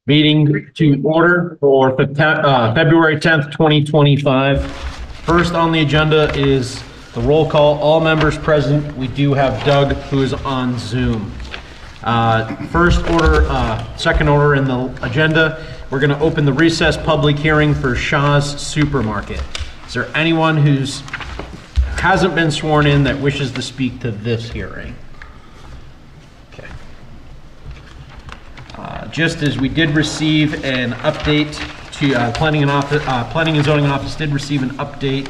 Meeting to order for February 10th, 2025. First on the agenda is the roll call. All members present. We do have Doug, who is on Zoom. Second order in the agenda, we're going to open the recess public hearing for Shaw's Supermarket. Is there anyone who's hasn't been sworn in that wishes to speak to this hearing? Okay. Just as we did receive an update to Planning and Zoning Office did receive an update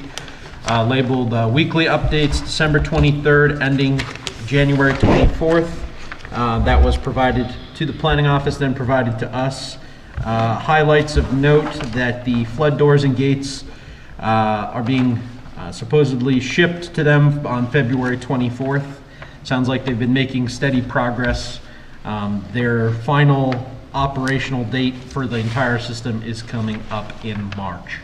labeled Weekly Updates, December 23rd, ending January 24th. That was provided to the Planning Office, then provided to us. Highlights of note that the flood doors and gates are being supposedly shipped to them on February 24th. Sounds like they've been making steady progress. Their final operational date for the entire system is coming up in March.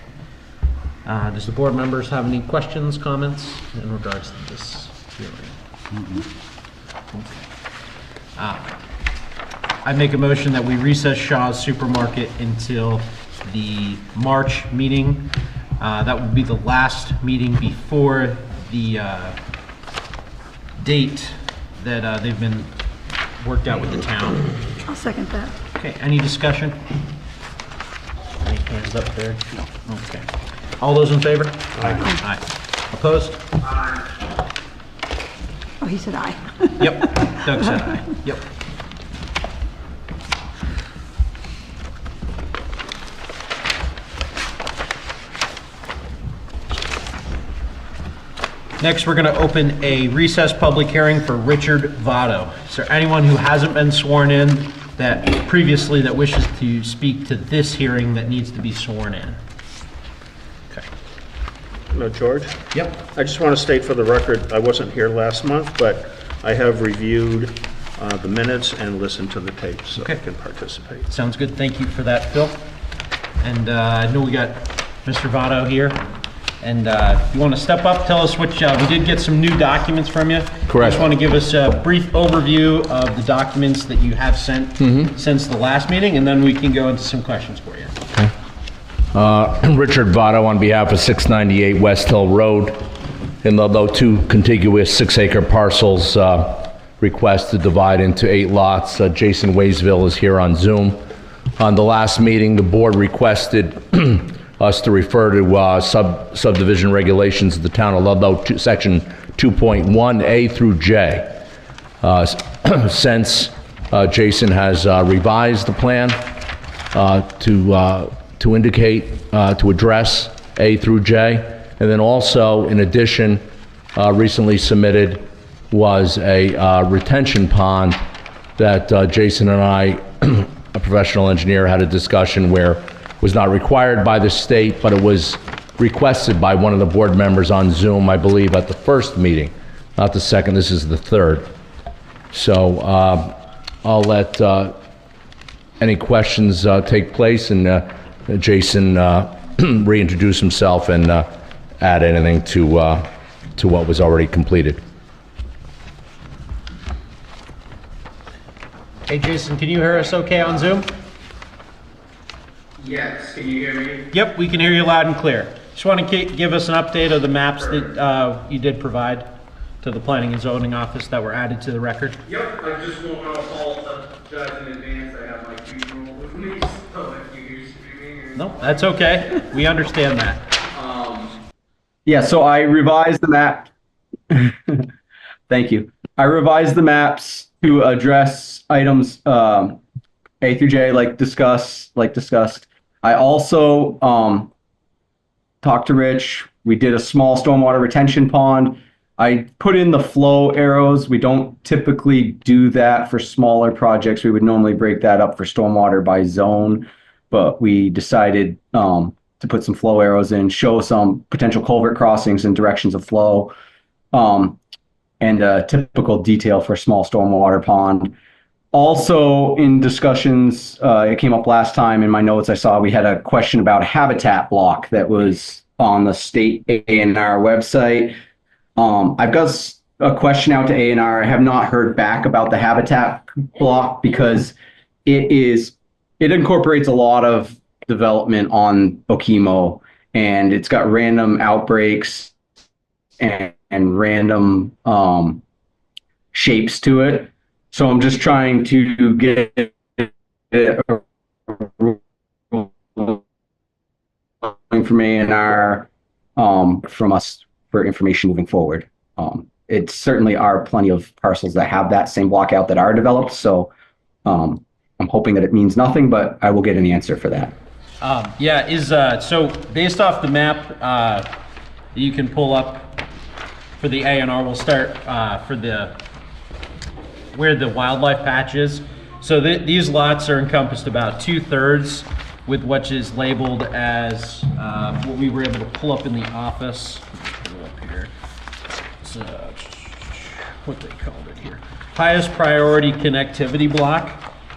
Does the board members have any questions, comments in regards to this hearing? Okay. I make a motion that we recess Shaw's Supermarket until the March meeting. That would be the last meeting before the date that they've been worked out with the town. I'll second that. Okay, any discussion? Any hands up there? No. Okay. All those in favor? Aye. Aye. Opposed? Aye. Oh, he said aye. Yep. Doug said aye. Yep. Next, we're going to open a recess public hearing for Richard Votto. Is there anyone who hasn't been sworn in that wishes to speak to this hearing that needs to be sworn in? Okay. No, George? Yep. I just want to state for the record, I wasn't here last month, but I have reviewed the minutes and listened to the tapes, so I can participate. Sounds good. Thank you for that, Phil. And I know we got Mr. Votto here. And if you want to step up, tell us which, we did get some new documents from you. Correct. Just want to give us a brief overview of the documents that you have sent since the last meeting, and then we can go into some questions for you. Okay. Richard Votto on behalf of 698 West Hill Road in Ludlow, two contiguous 6-acre parcels request to divide into 8 lots. Jason Waysville is here on Zoom. On the last meeting, the board requested us to refer to subdivision regulations of the town of Ludlow, section 2.1A through J. Since Jason has revised the plan to indicate, to address A through J, and then also, in addition, recently submitted was a retention pond that Jason and I, a professional engineer, had a discussion where was not required by the state, but it was requested by one of the board members on Zoom, I believe, at the first meeting, not the second. This is the third. So I'll let any questions take place, and Jason reintroduce himself and add anything to what was already completed. Hey, Jason, can you hear us okay on Zoom? Yes, can you hear me? Yep, we can hear you loud and clear. Just want to give us an update of the maps that you did provide to the Planning and Zoning Office that were added to the record. Yep, I just want to apologize in advance. I have my 2-year-old with me, so if you hear screaming. No, that's okay. We understand that. Yeah, so I revised the map. Thank you. I revised the maps to address items A through J, like discussed. I also talked to Rich. We did a small stormwater retention pond. I put in the flow arrows. We don't typically do that for smaller projects. We would normally break that up for stormwater by zone, but we decided to put some flow arrows in, show some potential culvert crossings and directions of flow, and a typical detail for a small stormwater pond. Also, in discussions, it came up last time in my notes, I saw we had a question about a habitat block that was on the state A&R website. I've got a question out to A&R. I have not heard back about the habitat block because it is it incorporates a lot of development on Okemo, and it's got random outbreaks and random shapes to it. So I'm just trying to get from A&R from us for information moving forward. It certainly are plenty of parcels that have that same blockout that are developed. So I'm hoping that it means nothing, but I will get an answer for that. So based off the map you can pull up for the A&R, we'll start for where the wildlife patch is. So these lots are encompassed about 2/3 with what is labeled as what we were able to pull up in the office. Up here. It's, what they called it here. Highest priority connectivity block.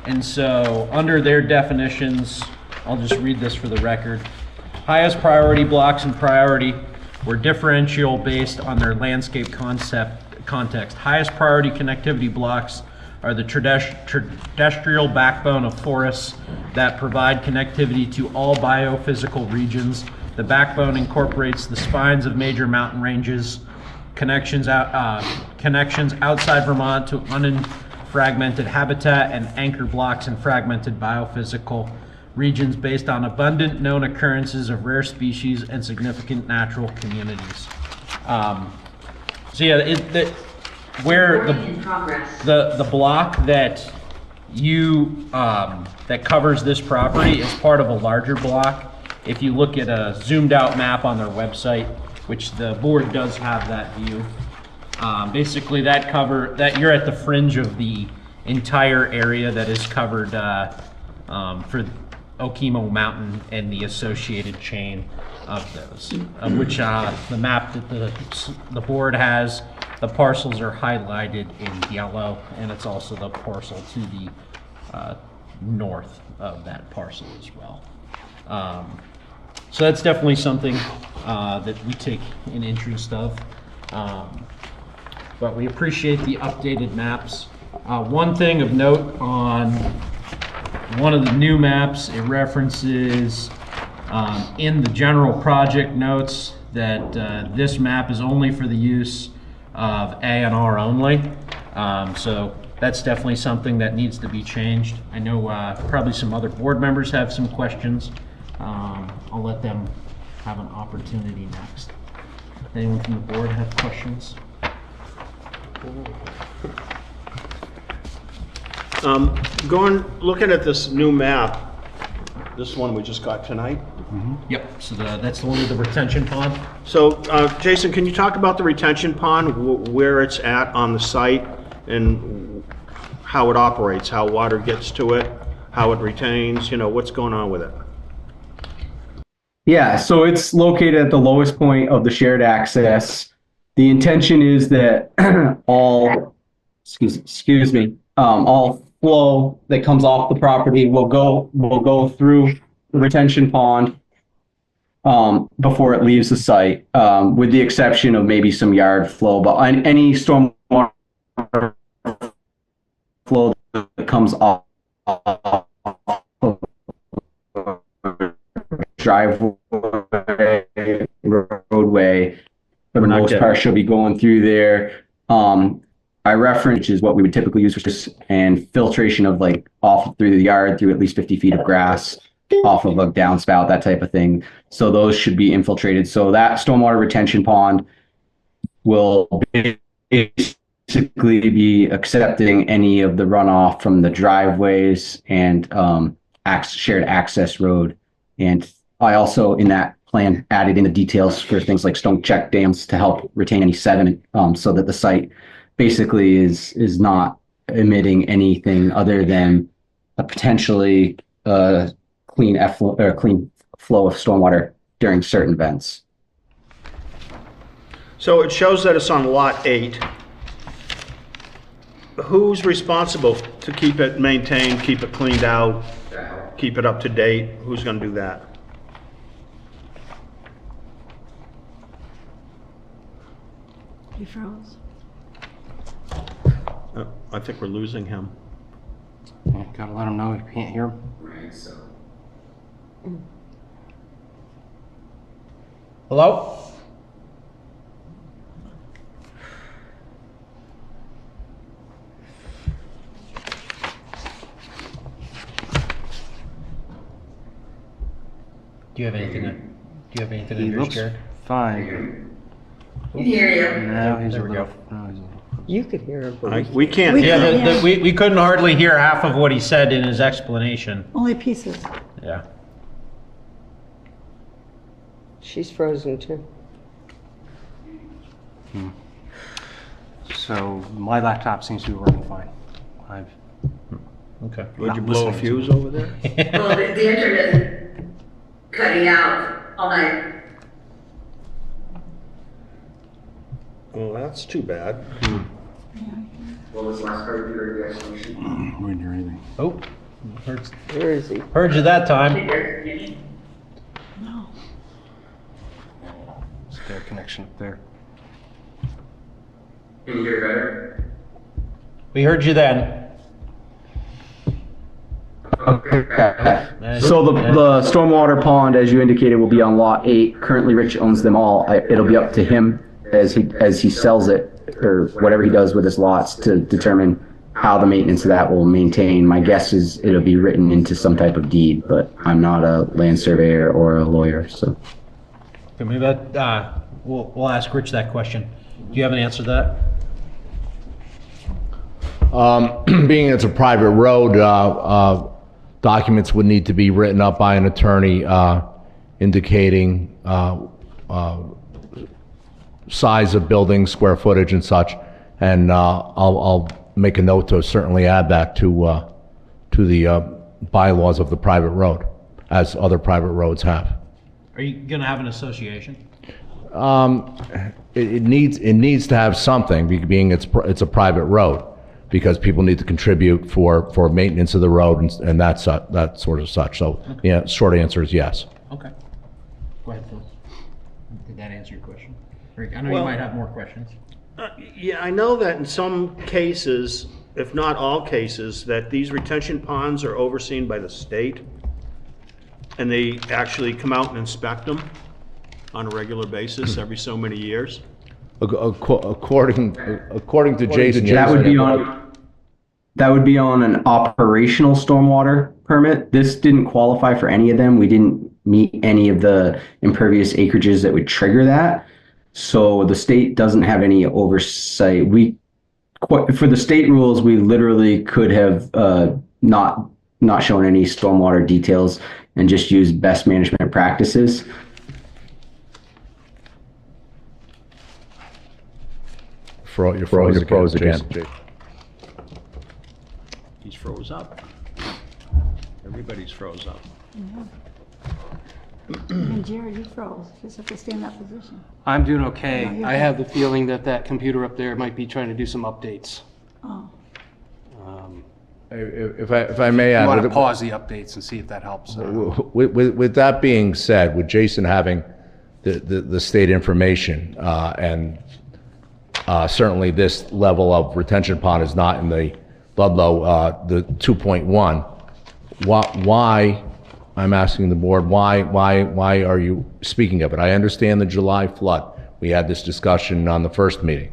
And so under their definitions, I'll just read this for the record. Highest priority blocks and priority were differential based on their landscape context. Highest priority connectivity blocks are the terrestrial backbone of forests that provide connectivity to all biophysical regions. The backbone incorporates the spines of major mountain ranges, connections outside Vermont to unfragmented habitat, and anchor blocks in fragmented biophysical regions based on abundant known occurrences of rare species and significant natural communities. Where the block that that covers this property is part of a larger block. If you look at a zoomed out map on their website, which the board does have that view, basically that you're at the fringe of the entire area that is covered for Okemo Mountain and the associated chain of those, which the map that the board has, the parcels are highlighted in yellow, and it's also the parcel to the north of that parcel as well. So that's definitely something that we take an interest of. But we appreciate the updated maps. One thing of note on one of the new maps, it references in the general project notes that this map is only for the use of A&R only. So that's definitely something that needs to be changed. I know probably some other board members have some questions. I'll let them have an opportunity next. Anyone from the board have questions? Looking at this new map, this one we just got tonight. Yep, so that's the one with the retention pond. So, Jason, can you talk about the retention pond, where it's at on the site, and how it operates, how water gets to it, how it retains, what's going on with it? Yeah, so it's located at the lowest point of the shared access. The intention is that all flow that comes off the property will go through the retention pond before it leaves the site, with the exception of maybe some yard flow. But on any stormwater flow that comes off driveway, roadway, for the most part, she'll be going through there. I reference is what we would typically use for just and filtration of off through the yard through at least 50 feet of grass off of a downspout, that type of thing. So those should be infiltrated. So that stormwater retention pond will basically be accepting any of the runoff from the driveways and shared access road. And I also, in that plan, added in the details for things like stone check dams to help retain any sediment, so that the site basically is not emitting anything other than a potentially clean flow of stormwater during certain events. So it shows that it's on lot 8. Who's responsible to keep it maintained, keep it cleaned out, keep it up to date? Who's going to do that? He froze. I think we're losing him. Yeah, gotta let him know if you can't hear him. Right, so. Hello? Do you have anything that He you're looks scared? fine. Can hear you. Now he's a There we little. go. Now he's a little. You could hear him, but We can't We hear can't. him. We couldn't hardly hear half of what he said in his explanation. Only pieces. Yeah. she's frozen too. So my laptop seems to be working fine. I've Okay. Would you Not blow a listening to fuse over there? Well, the internet is cutting out all night. Well, that's too bad. What was the last part of your explanation? wouldn't hear anything. Oh, heard, Where is he? heard you that time. No. It's their connection up there. Can you hear better? We heard you then. So the stormwater pond, as you indicated, will be on lot 8. Currently, Rich owns them all. It'll be up to him as he sells it or whatever he does with his lots to determine how the maintenance of that will maintain. My guess is it'll be written into some type of deed, but I'm not a land surveyor or a lawyer, so. Okay, maybe that, we'll ask Rich that question. Do you have an answer to that? Being it's a private road, documents would need to be written up by an attorney indicating size of buildings, square footage and such, and I'll make a note to certainly add that to the bylaws of the private road, as other private roads have. Are you gonna have an association? It needs to have something, being it's a private road, because people need to contribute for maintenance of the road and that sort of such. So, yeah, short answer is yes. Okay. Go ahead, Phil. Did that answer your question? Rick, I know Well- you might have more questions. Yeah, I know that in some cases, if not all cases, that these retention ponds are overseen by the state, and they actually come out and inspect them on a regular basis every so many years. According to Jason, That would be on an operational stormwater permit. This didn't qualify for any of them. We didn't meet any of the impervious acreages that would trigger that. So the state doesn't have any oversight. For the state rules, we literally could have not shown any stormwater details and just used best management practices. You froze again. He's froze up. Everybody's froze up. And Jared, you froze. Just have to stay in that position. I'm doing No, okay. you're I good. have the feeling that computer up there might be trying to do some updates. Oh. If I may You add, want to pause the updates and see if that helps. with that being said, with Jason having the state information, and certainly this level of retention pond is not in the Ludlow, the 2.1, why, I'm asking the board, why are you speaking of it? I understand the July flood. We had this discussion on the first meeting.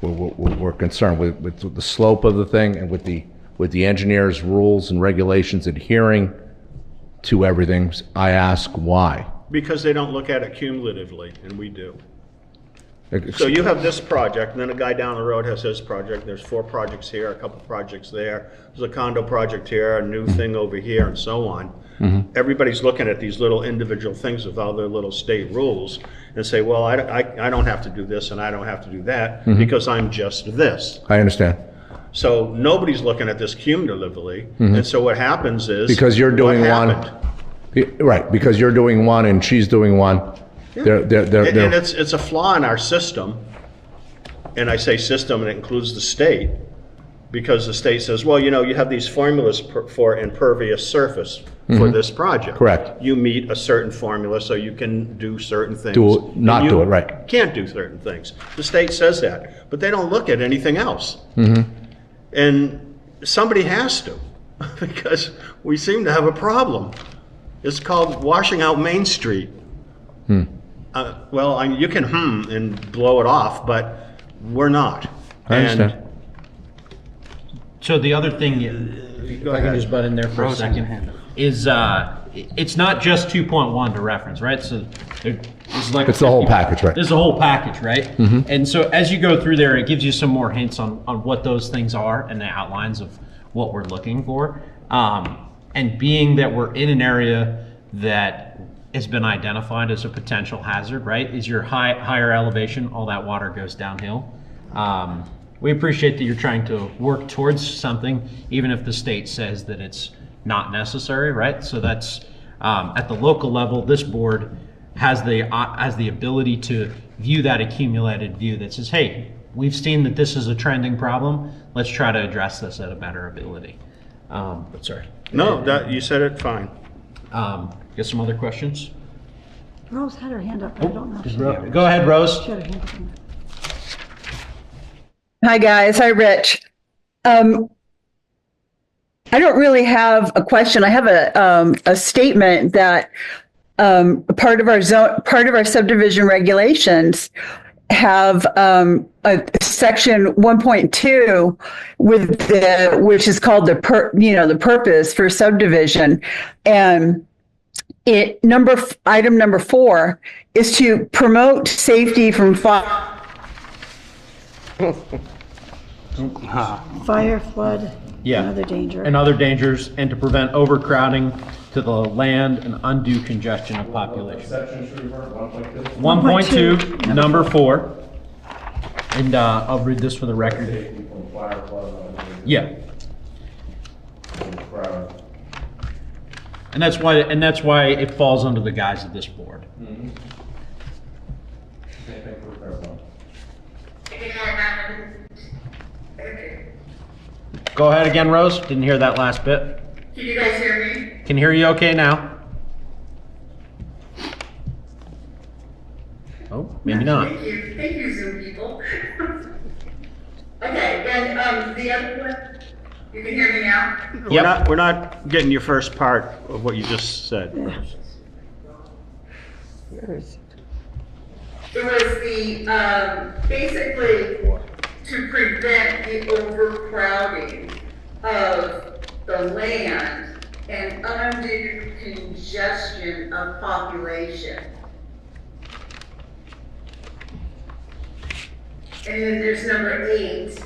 We're concerned with the slope of the thing and with the engineer's rules and regulations adhering to everything. I ask why. Because they don't look at it cumulatively, and we do. So you have this project, and then a guy down the road has his project. There's 4 projects here, a couple projects there. There's a condo project here, a new thing over here, and so on. Everybody's looking at these little individual things with all their little state rules and say, well, I don't have to do this and I don't have to do that because I'm just this. I understand. So nobody's looking at this cumulatively. And so what happens is. Because you're doing what one. happened? Right, because you're doing one and she's doing one. And it's a flaw in our system, and I say system, and it includes the state, because the state says, well, you have these formulas for impervious surface for this project. Correct. You meet a certain formula, so you can do certain things. Not And do you it, right. Can't do certain things. The state says that, but they don't look at anything else. And somebody has to, because we seem to have a problem. It's called washing out Main Street. Well, you can and blow it off, but we're not. I understand. So the other thing, if Go I can ahead. just butt in there for a second, is it's not just 2.1 to reference, right? So this is like It's the whole package, right? This is a whole package, right? And so as you go through there, it gives you some more hints on what those things are and the outlines of what we're looking for. And being that we're in an area that has been identified as a potential hazard, right? Is your higher elevation, all that water goes downhill. We appreciate that you're trying to work towards something, even if the state says that it's not necessary, right? So that's at the local level, this board has the ability to view that accumulated view that says, hey, we've seen that this is a trending problem. Let's try to address this at a better ability. But sorry. No, you said it fine. Get some other questions? Rose had her hand up, but I don't know if she Go ahead, Rose. had her hand up. Hi, guys. Hi, Rich. I don't really have a question. I have a statement that part of our subdivision regulations have a section 1.2 which is called the purpose for subdivision, and item number 4 is to promote safety from fire. Fire, flood, Yeah. and other danger. And other dangers, and to prevent overcrowding to the land and undue congestion of population. 1.2, number 4. And I'll read this for the record. Yeah. And that's why it falls under the guise of this board. Go ahead again, Rose. Didn't hear that last bit. Can you guys hear me? Can hear you okay now. Oh, maybe not. Thank you, Zoom people. Okay, and the other one, you can hear me now? Yep. We're not getting your first part of what you just said. Where is it? It was the, basically to prevent the overcrowding of the land and undue congestion of population. And then there's number 8,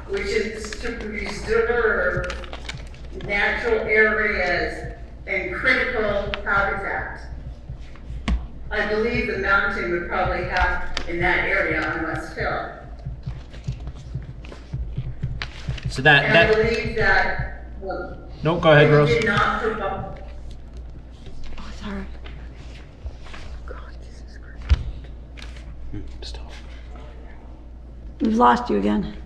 which is to preserve natural areas and critical habitat. I believe the mountain would probably have in that area on West Hill. So And I that believe that, well, no, go ahead, we Rose. did not provide, Oh, sorry. Stop. We've lost you again.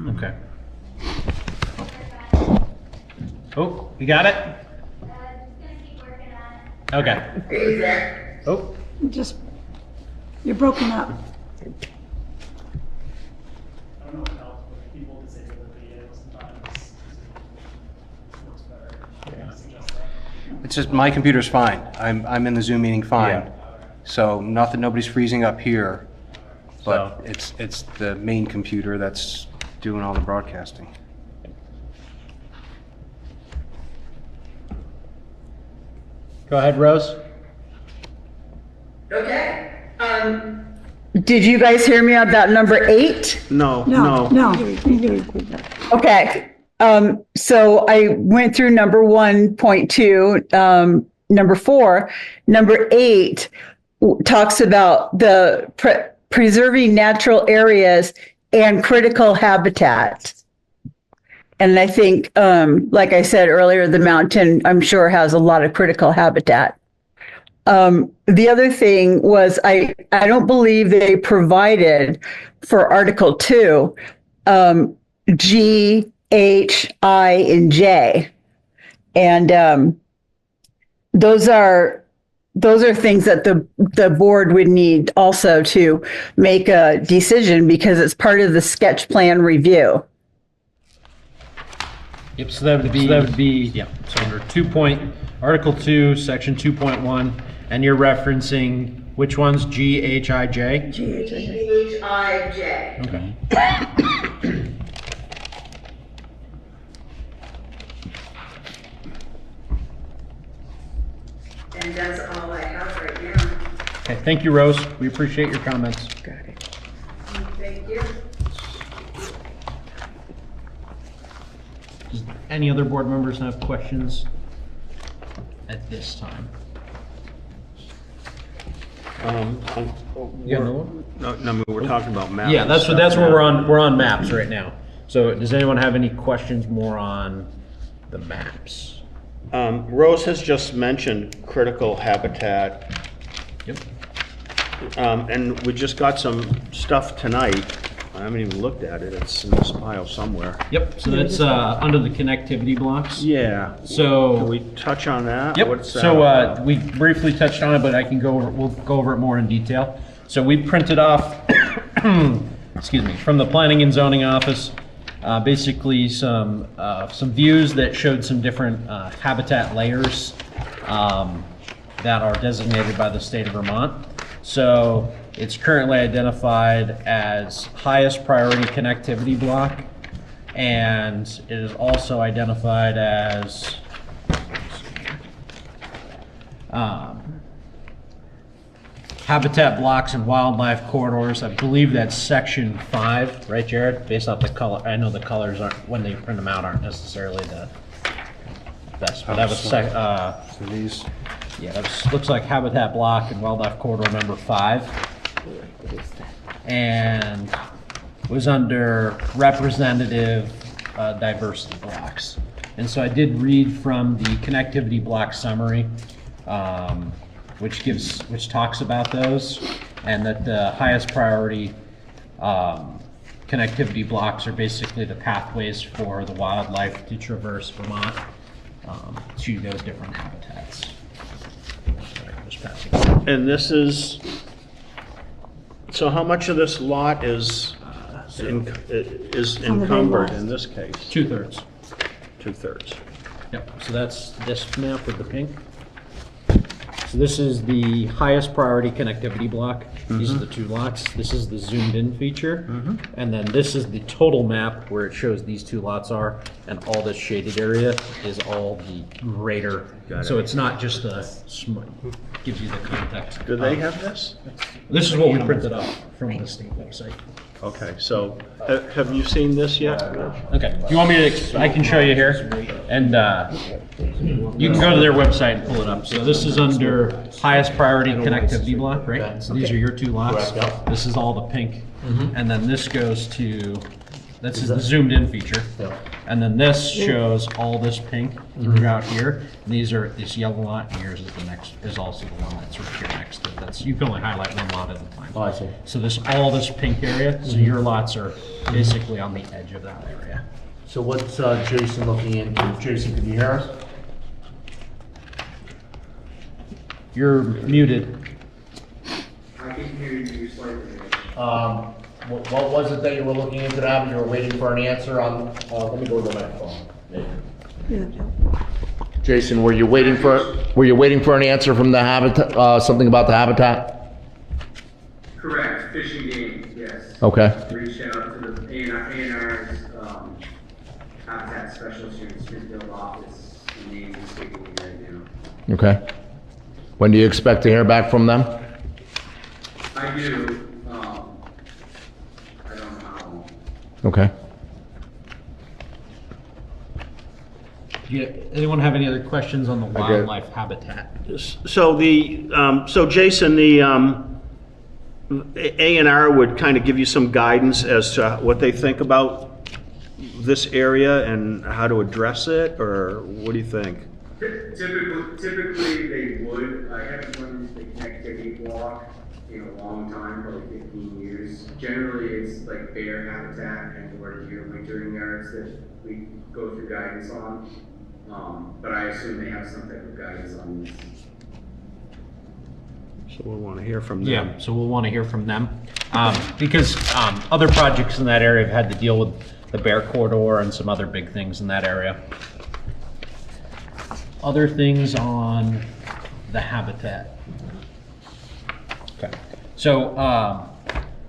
Okay. Oh, you got it? Okay. exactly. Oh, Just, you're broken up. I don't know what helps with people disable the video sometimes. It works better. I suggest that. It's just, my computer's fine. I'm in the Zoom meeting fine. Yeah. So nobody's freezing up here, but So- it's the main computer that's doing all the broadcasting. go ahead, Rose. Okay, Did you guys hear me about number 8? No, No, no. no. Okay. So I went through number 1.2, number 4, number 8. talks about the preserving natural areas and critical habitat. And I think, like I said earlier, the mountain, I'm sure, has a lot of critical habitat. The other thing was, I don't believe they provided for Article 2, G, H, I, and J. And those are things that the board would need also to make a decision, because it's part of the sketch plan review. Yep, so that would be, yeah, so under Article 2, Section 2.1, and you're referencing which ones? G, H, I, J? G-H-I-J. Okay. And that's all I have right now. Okay, thank you, Rose. We appreciate your comments. Got it. Thank you. Does any other board members have questions at this time? You got another one? No, we're talking about maps. Yeah, that's where we're on maps right now. So does anyone have any questions more on the maps? Rose has just mentioned critical habitat. Yep. And we just got some stuff tonight. I haven't even looked at it. It's in this pile somewhere. Yep, so that's under the connectivity blocks. Yeah. So Can we touch on that? Yep. What's that So about? we briefly touched on it, but we'll go over it more in detail. So we printed off, excuse me, from the Planning and Zoning Office, basically some views that showed some different habitat layers that are designated by the state of Vermont. So it's currently identified as highest priority connectivity block, and it is also identified as habitat blocks and wildlife corridors. I believe that's section 5, right, Jared? Based off the color, I know the colors aren't, when they print them out, aren't necessarily the best, but that was So these. yeah, that looks like habitat block and wildlife corridor number 5. And was under representative diversity blocks. And so I did read from the connectivity block summary, which talks about those, and that the highest priority connectivity blocks are basically the pathways for the wildlife to traverse Vermont to those different habitats. Sorry, just passing. And this is, so how much of this lot is encumbered in this case? 2/3. 2/3. Yep, so that's this map with the pink. So this is the highest priority connectivity block. These are the 2 lots. This is the zoomed in feature. And then this is the total map where it shows these 2 lots are, and all this shaded area is all the greater. So it's not just gives you the context. Do they have this? This is what we printed off from the state website. Okay, so have you seen this yet? Okay, if you want me to, I can show you here, and you can go to their website and pull it up. So this is under highest priority connectivity block, right? So these are your 2 lots. This is all the pink, and then this goes to, this is the zoomed in feature, and then this shows all this pink throughout here. And these are this yellow lot, and yours is the next, is also the one that's right here next to it. That's, you can only highlight one lot at a time. Oh, I see. So all this pink area, so your lots are basically on the edge of that area. So what's Jason looking into? Jason, can you hear us? You're muted. I can hear you slightly. What was it that you were looking into that, and you were waiting for an answer on, let me go to the microphone. Jason, were you waiting for an answer from the habitat, something about the habitat? Correct, fishing game, yes. Okay. Reached out to the A&R's habitat specialist here in Smithfield office. The name is escaping me right now. Okay. When do you expect to hear back from them? I do, I don't know how long. Okay. Anyone have any other questions on the wildlife habitat? So so Jason, the A&R would kind of give you some guidance as to what they think about this area and how to address it, or what do you think? Typically they would. I haven't run the connectivity block in a long time, probably 15 years. Generally, it's like bear habitat and or deer wintering yards that we go through guidance on. But I assume they have some type of guidance on this. So we'll want to hear from them. Yeah, so we'll want to hear from them. Because other projects in that area have had to deal with the bear corridor and some other big things in that area. Other things on the habitat. Okay, so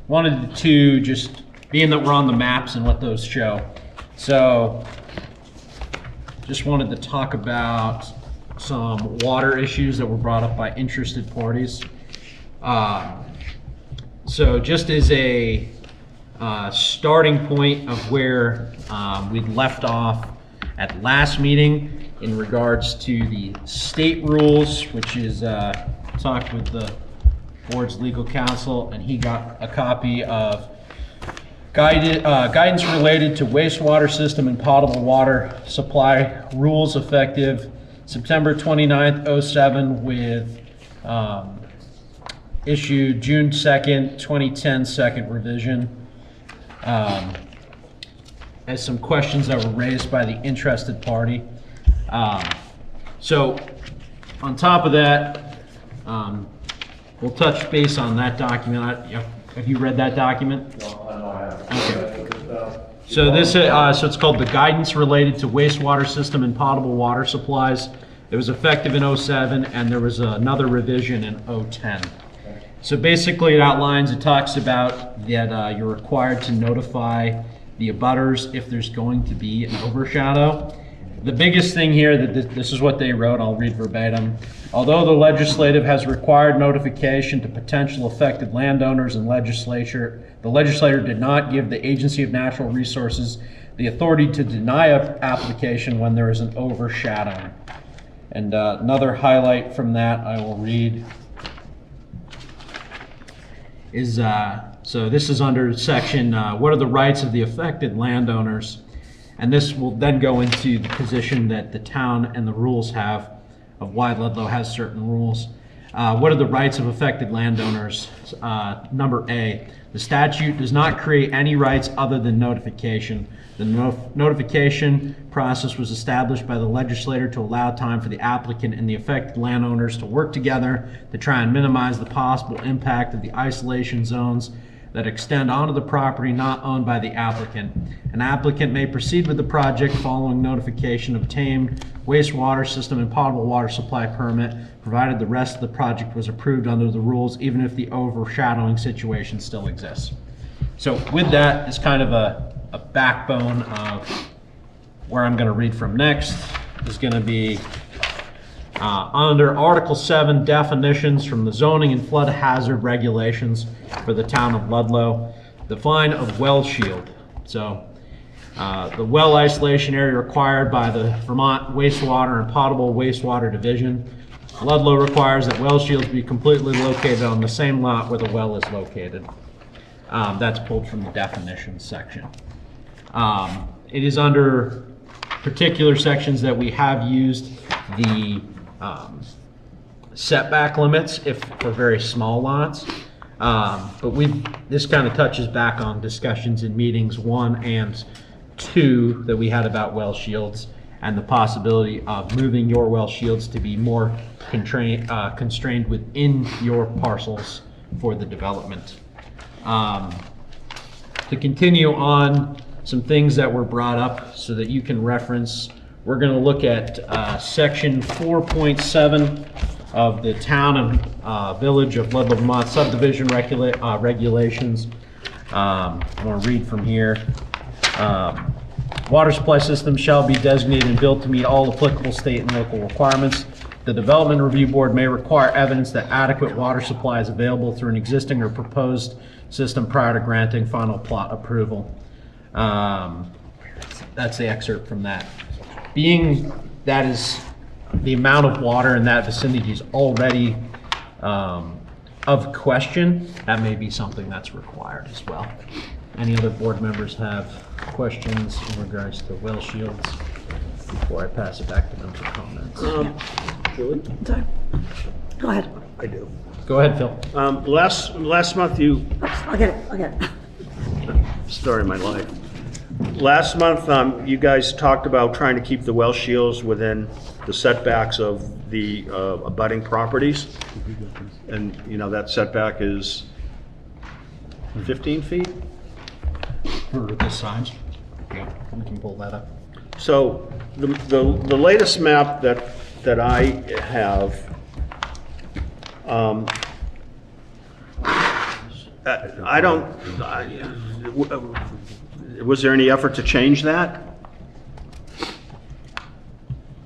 wanted to just, being that we're on the maps and what those show, so just wanted to talk about some water issues that were brought up by interested parties. So just as a starting point of where we'd left off at last meeting in regards to the state rules, which is talked with the board's legal counsel, and he got a copy of guidance related to wastewater system and potable water supply rules effective September 29th, 07 with issued June 2nd, 2010, second revision. As some questions that were raised by the interested party. So on top of that, we'll touch base on that document. Have you read that document? No, I haven't. Okay. So this, so it's called the Guidance Related to Wastewater System and Potable Water Supplies. It was effective in 07, and there was another revision in 010. So basically it outlines, it talks about that you're required to notify the abutters if there's going to be an overshadow. The biggest thing here, that this is what they wrote, I'll read verbatim. Although the legislative has required notification to potential affected landowners and the legislature did not give the Agency of Natural Resources the authority to deny an application when there is an overshadowing. And another highlight from that I will read is, so this is under section, what are the rights of the affected landowners? And this will then go into the position that the town and the rules have of why Ludlow has certain rules. What are the rights of affected landowners? Number A, the statute does not create any rights other than notification. The notification process was established by the legislator to allow time for the applicant and the affected landowners to work together to try and minimize the possible impact of the isolation zones that extend onto the property not owned by the applicant. An applicant may proceed with the project following notification, obtained wastewater system and potable water supply permit, provided the rest of the project was approved under the rules, even if the overshadowing situation still exists. So with that is kind of a backbone of where I'm going to read from next. Is going to be under Article 7, definitions from the zoning and flood hazard regulations for the town of Ludlow. Define of well shield. So the well isolation area required by the Vermont Wastewater and Potable Wastewater Division. Ludlow requires that well shields be completely located on the same lot where the well is located. That's pulled from the definitions section. It is under particular sections that we have used the setback limits for very small lots. But this kind of touches back on discussions in meetings 1 and 2 that we had about well shields and the possibility of moving your well shields to be more constrained within your parcels for the development. To continue on some things that were brought up so that you can reference, we're going to look at section 4.7 of the Town and Village of Ludlow, Vermont subdivision regulations. I'm going to read from here. Water supply systems shall be designated and built to meet all applicable state and local requirements. The Development Review Board may require evidence that adequate water supply is available through an existing or proposed system prior to granting final plot approval. That's the excerpt from that. Being that is, the amount of water in that vicinity is already of question, that may be something that's required as well. Any other board members have questions in regards to well shields before I pass it back to them for comments? Julie? Sorry. Go ahead. I do. Go ahead, Phil. Last month you, I'll get it, I'll get it. story of my life. Last month, you guys talked about trying to keep the well shields within the setbacks of the abutting properties. And, you know, that setback is 15 feet? For the signs? Yeah, we can pull that up. So the latest map that I have, was there any effort to change that?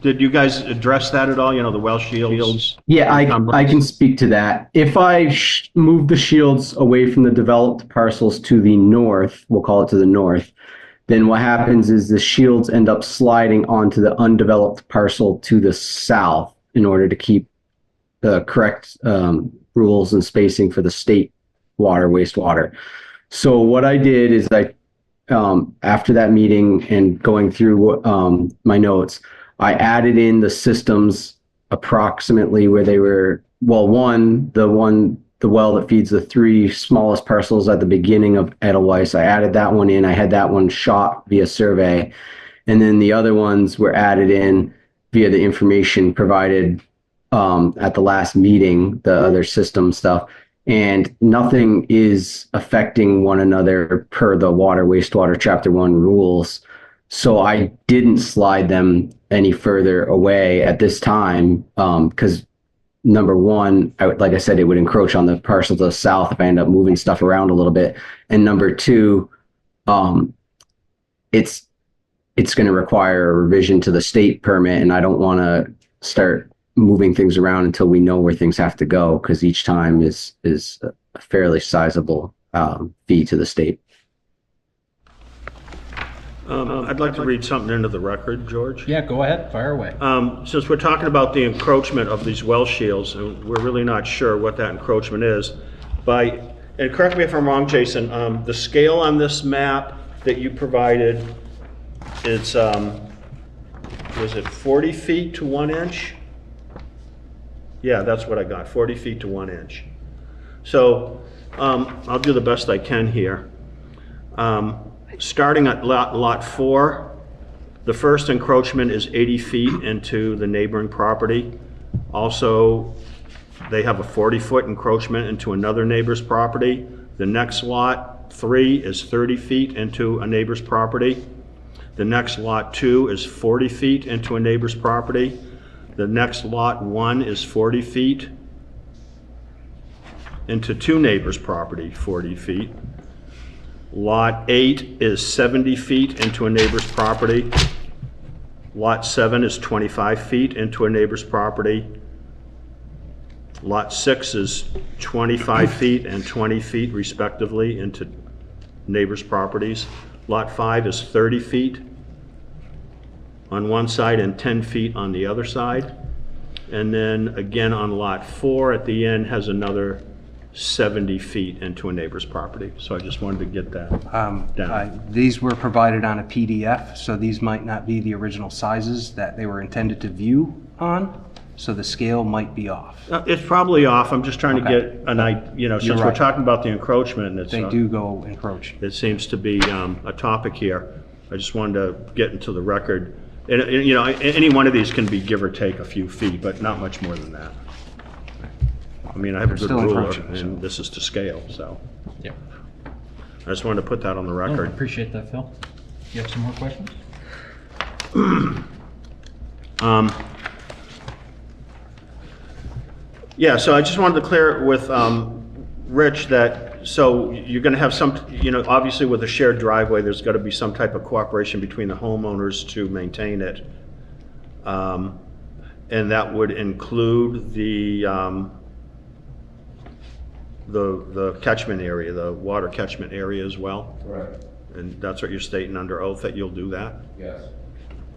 Did you guys address that at all? You know, the well shields? Yeah, I can speak to that. If I move the shields away from the developed parcels to the north, we'll call it to the north, then what happens is the shields end up sliding onto the undeveloped parcel to the south in order to keep the correct rules and spacing for the state water, wastewater. So what I did is after that meeting and going through my notes, I added in the systems approximately where they were, well, the well that feeds the 3 smallest parcels at the beginning of Edelweiss, I added that one in. I had that one shot via survey. And then the other ones were added in via the information provided at the last meeting, the other system stuff. And nothing is affecting one another per the water wastewater chapter 1 rules. So I didn't slide them any further away at this time because number one, like I said, it would encroach on the parcel to the south if I end up moving stuff around a little bit. And number two, it's going to require a revision to the state permit, and I don't want to start moving things around until we know where things have to go, because each time is a fairly sizable fee to the state. I'd like to read something into the record, George. Yeah, go ahead, fire away. Since we're talking about the encroachment of these well shields, and we're really not sure what that encroachment is, and correct me if I'm wrong, Jason, the scale on this map that you provided, it's, was it 40 feet to 1 inch? Yeah, that's what I got, 40 feet to 1 inch. So I'll do the best I can here. Starting at lot 4, the first encroachment is 80 feet into the neighboring property. Also, they have a 40-foot encroachment into another neighbor's property. The next lot 3 is 30 feet into a neighbor's property. The next lot 2 is 40 feet into a neighbor's property. The next lot 1 is 40 feet into 2 neighbors' property, 40 feet. Lot 8 is 70 feet into a neighbor's property. Lot 7 is 25 feet into a neighbor's property. Lot 6 is 25 feet and 20 feet respectively into neighbors' properties. Lot 5 is 30 feet on one side and 10 feet on the other side. And then again on lot 4 at the end has another 70 feet into a neighbor's property. So I just wanted to get that down. These were provided on a PDF, so these might not be the original sizes that they were intended to view on, so the scale might be off. It's probably off. I'm just trying to get an idea, you know, since we're right. talking about the encroachment, it's, They do go encroach. it seems to be a topic here. I just wanted to get into the record. And, you know, any one of these can be give or take a few feet, but not much more than that. I mean, I have a good still ruler, encroaching, and this is to scale, so. Yeah. I just wanted to put that on the No, I record. appreciate that, Phil. You have some more questions? Yeah, so I just wanted to clear it with Rich that, so you're gonna have some, you know, obviously with a shared driveway, there's gotta be some type of cooperation between the homeowners to maintain it. And that would include the catchment area, the water catchment area as well? Right. And that's what you're stating under oath, that you'll do that? Yes.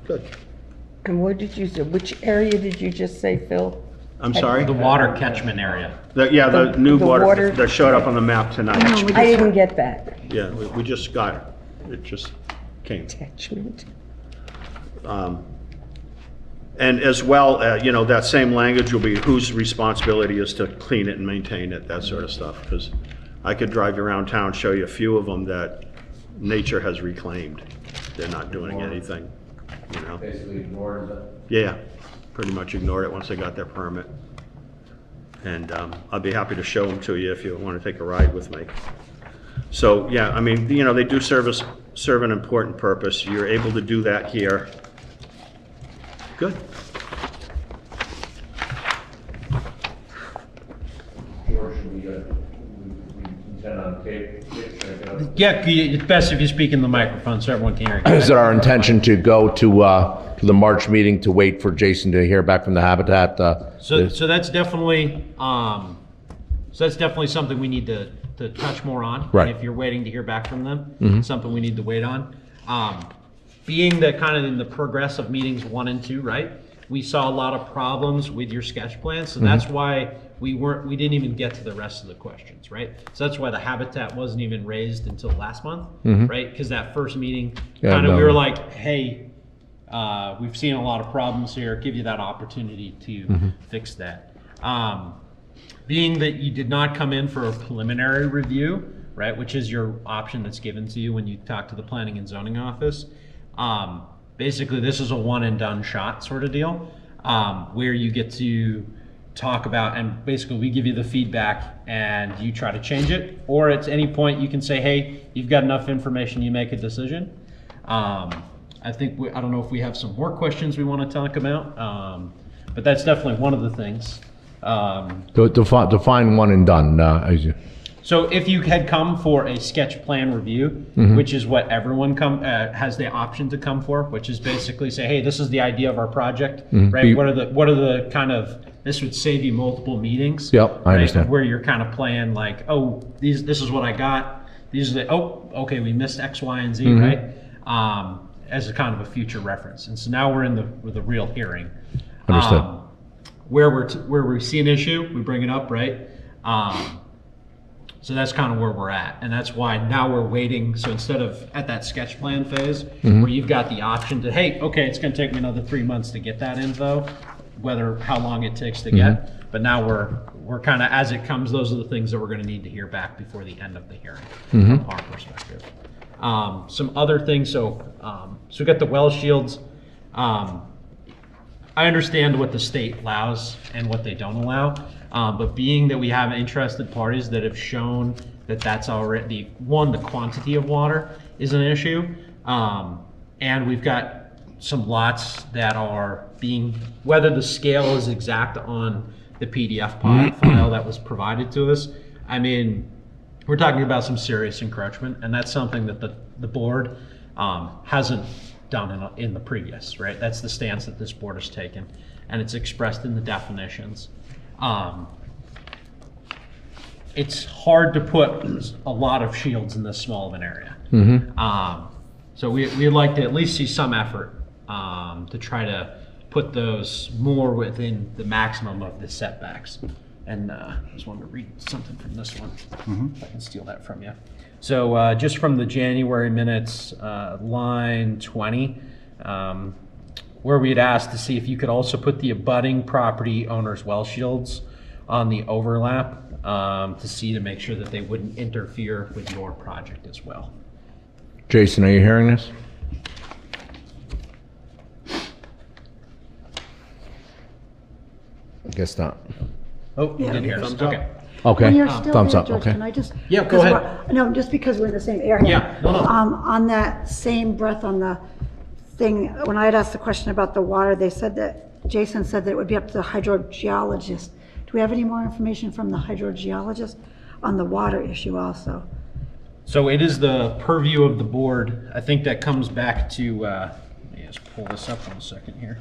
Good. And what did you say, which area did you just say, Phil? I'm sorry? The water catchment area. Yeah, the new the water water- that showed up on the map tonight. I didn't get that. Yeah, we just got it. It just came. Attachment. And as well, you know, that same language will be whose responsibility is to clean it and maintain it, that sort of stuff. Because I could drive you around town, show you a few of them that nature has reclaimed. They're not doing anything, you know? Basically ignored it. Yeah, pretty much ignored it once they got their permit. And I'll be happy to show them to you if you want to take a ride with me. So, yeah, I mean, you know, they do serve an important purpose. You're able to do that here. Good. Or should we intend on tape? Yeah, it's best if you speak in the microphone so everyone can hear you. Is it our intention to go to the March meeting to wait for Jason to hear back from the Habitat? So that's definitely, something we need to touch more on. Right. And if you're waiting to hear back from them, something we need to wait on. Being that kind of in the progress of meetings 1 and 2, right? We saw a lot of problems with your sketch plan, so that's why we didn't even get to the rest of the questions, right? So that's why the habitat wasn't even raised until last month, right? Because that first meeting, we were like, hey, we've seen a lot of problems here, give you that opportunity to fix that. Being that you did not come in for a preliminary review, right, which is your option that's given to you when you talk to the planning and zoning office. Basically, this is a one and done shot sort of deal, where you get to talk about, and basically we give you the feedback and you try to change it, or at any point you can say, hey, you've got enough information, you make a decision. I don't know if we have some more questions we want to talk about, but that's definitely one of the things. Define one and done, as you. So if you had come for a sketch plan review, which is what everyone has the option to come for, which is basically say, hey, this is the idea of our project, right? What are the kind of, this would save you multiple meetings. Yep, I understand. Where you're kind of playing like, oh, this is what I got. These are the, oh, okay, we missed X, Y, and Z, right? As a kind of a future reference. And so now we're in the real hearing. Understood. Where we see an issue, we bring it up, right? So that's kind of where we're at, and that's why now we're waiting. So instead of at that sketch plan phase, where you've got the option to, hey, okay, it's going to take me another 3 months to get that info, how long it takes to get. But now we're kind of, as it comes, those are the things that we're going to need to hear back before the end of the hearing, from our perspective. Some other things. So we got the well shields. I understand what the state allows and what they don't allow. But being that we have interested parties that have shown that that's already, the quantity of water is an issue. And we've got some lots that are whether the scale is exact on the PDF file that was provided to us. I mean, we're talking about some serious encroachment, and that's something that the board hasn't done in the previous, right? That's the stance that this board has taken, and it's expressed in the definitions. It's hard to put a lot of shields in this small of an area. So we'd like to at least see some effort to try to put those more within the maximum of the setbacks. And I just wanted to read something from this one, if I can steal that from you. So just from the January minutes, line 20, where we had asked to see if you could also put the abutting property owners' well shields on the overlap to make sure that they wouldn't interfere with your project as well. Jason, are you hearing this? I guess not. Oh, you did hear us. Okay. Okay. When you're still Thumbs there, up. George, Okay. can I just? Yeah, go ahead. No, just because we're in the same area. Yeah, no. On that same breath, on the thing, when I had asked the question about the water, Jason said that it would be up to the hydrogeologist. Do we have any more information from the hydrogeologist on the water issue also? So it is the purview of the board. I think that comes back to, let me just pull this up 1 second here.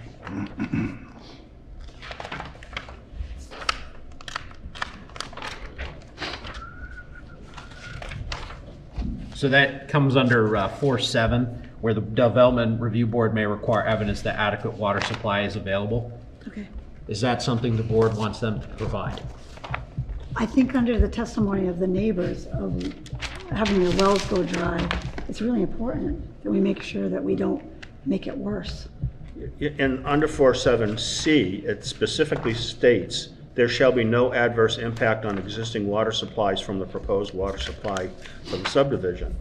So that comes under 4.7, where the Development Review Board may require evidence that adequate water supply is available. Okay. Is that something the board wants them to provide? I think under the testimony of the neighbors of having their wells go dry, it's really important that we make sure that we don't make it worse. In under 4.7C, it specifically states, there shall be no adverse impact on existing water supplies from the proposed water supply for the subdivision.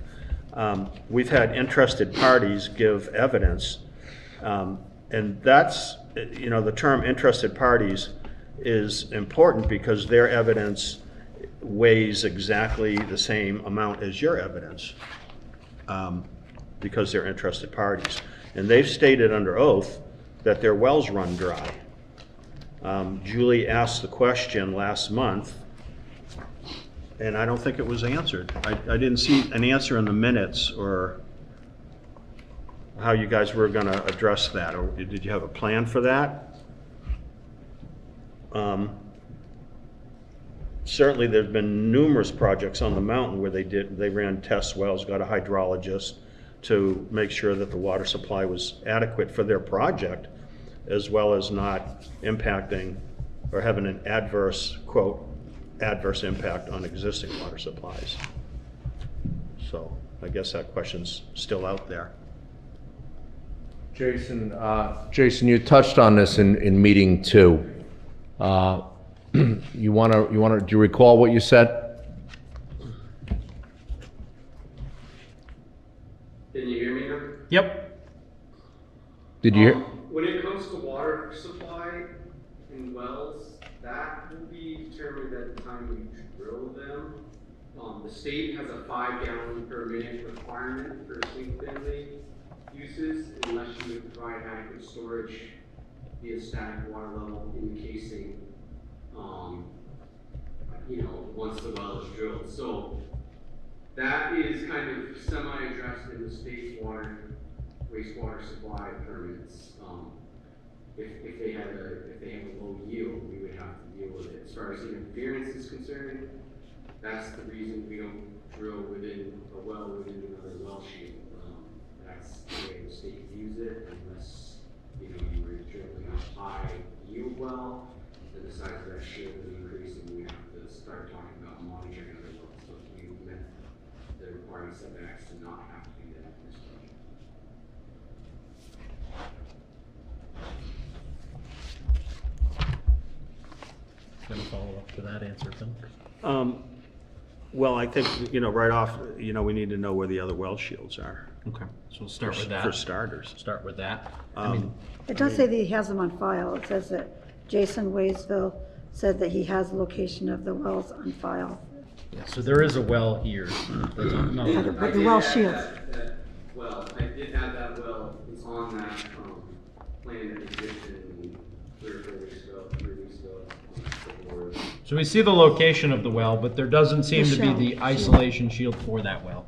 We've had interested parties give evidence, and that's, you know, the term interested parties is important because their evidence weighs exactly the same amount as your evidence, because they're interested parties. And they've stated under oath that their wells run dry. Julie asked the question last month, and I don't think it was answered. I didn't see an answer in the minutes or how you guys were going to address that. Or did you have a plan for that? Certainly there's been numerous projects on the mountain where they ran test wells, got a hydrologist to make sure that the water supply was adequate for their project, as well as not impacting or having an adverse, quote, adverse impact on existing water supplies. So I guess that question's still out there. Jason, you touched on this in meeting 2. Do you recall what you said? Can you hear me now? Yep. Did you hear? When it comes to water supply in wells, that will be determined at the time we drill them. The state has a 5-gallon per minute requirement for single-family uses unless you provide adequate storage via static water level in the casing, you know, once the well is drilled. So that is kind of semi-addressed in the state's wastewater supply permits. If they have a low yield, we would have to deal with it. As far as interference is concerned, that's the reason we don't drill within a well within another well shield. That's the way the state views it, unless you were drilling a high yield well, then the size of that shield is increasing. We have to start talking about monitoring other wells. So we met the required setbacks to not have to do that in this project. Going to follow up to that answer, Phil? Well, I think, right off, we need to know where the other well shields are. Okay, so we'll start with that. For starters. Start with that. It does say that he has them on file. It says that Jason Waysville said that he has the location of the wells on file. Yeah, so there is a well here. That's on, no, But the well shields. Well, I did have that well. It's on that plan that existed 3 or 4 weeks ago, 3 weeks ago. So we see the location of the well, but there doesn't seem to be the isolation shield for that well.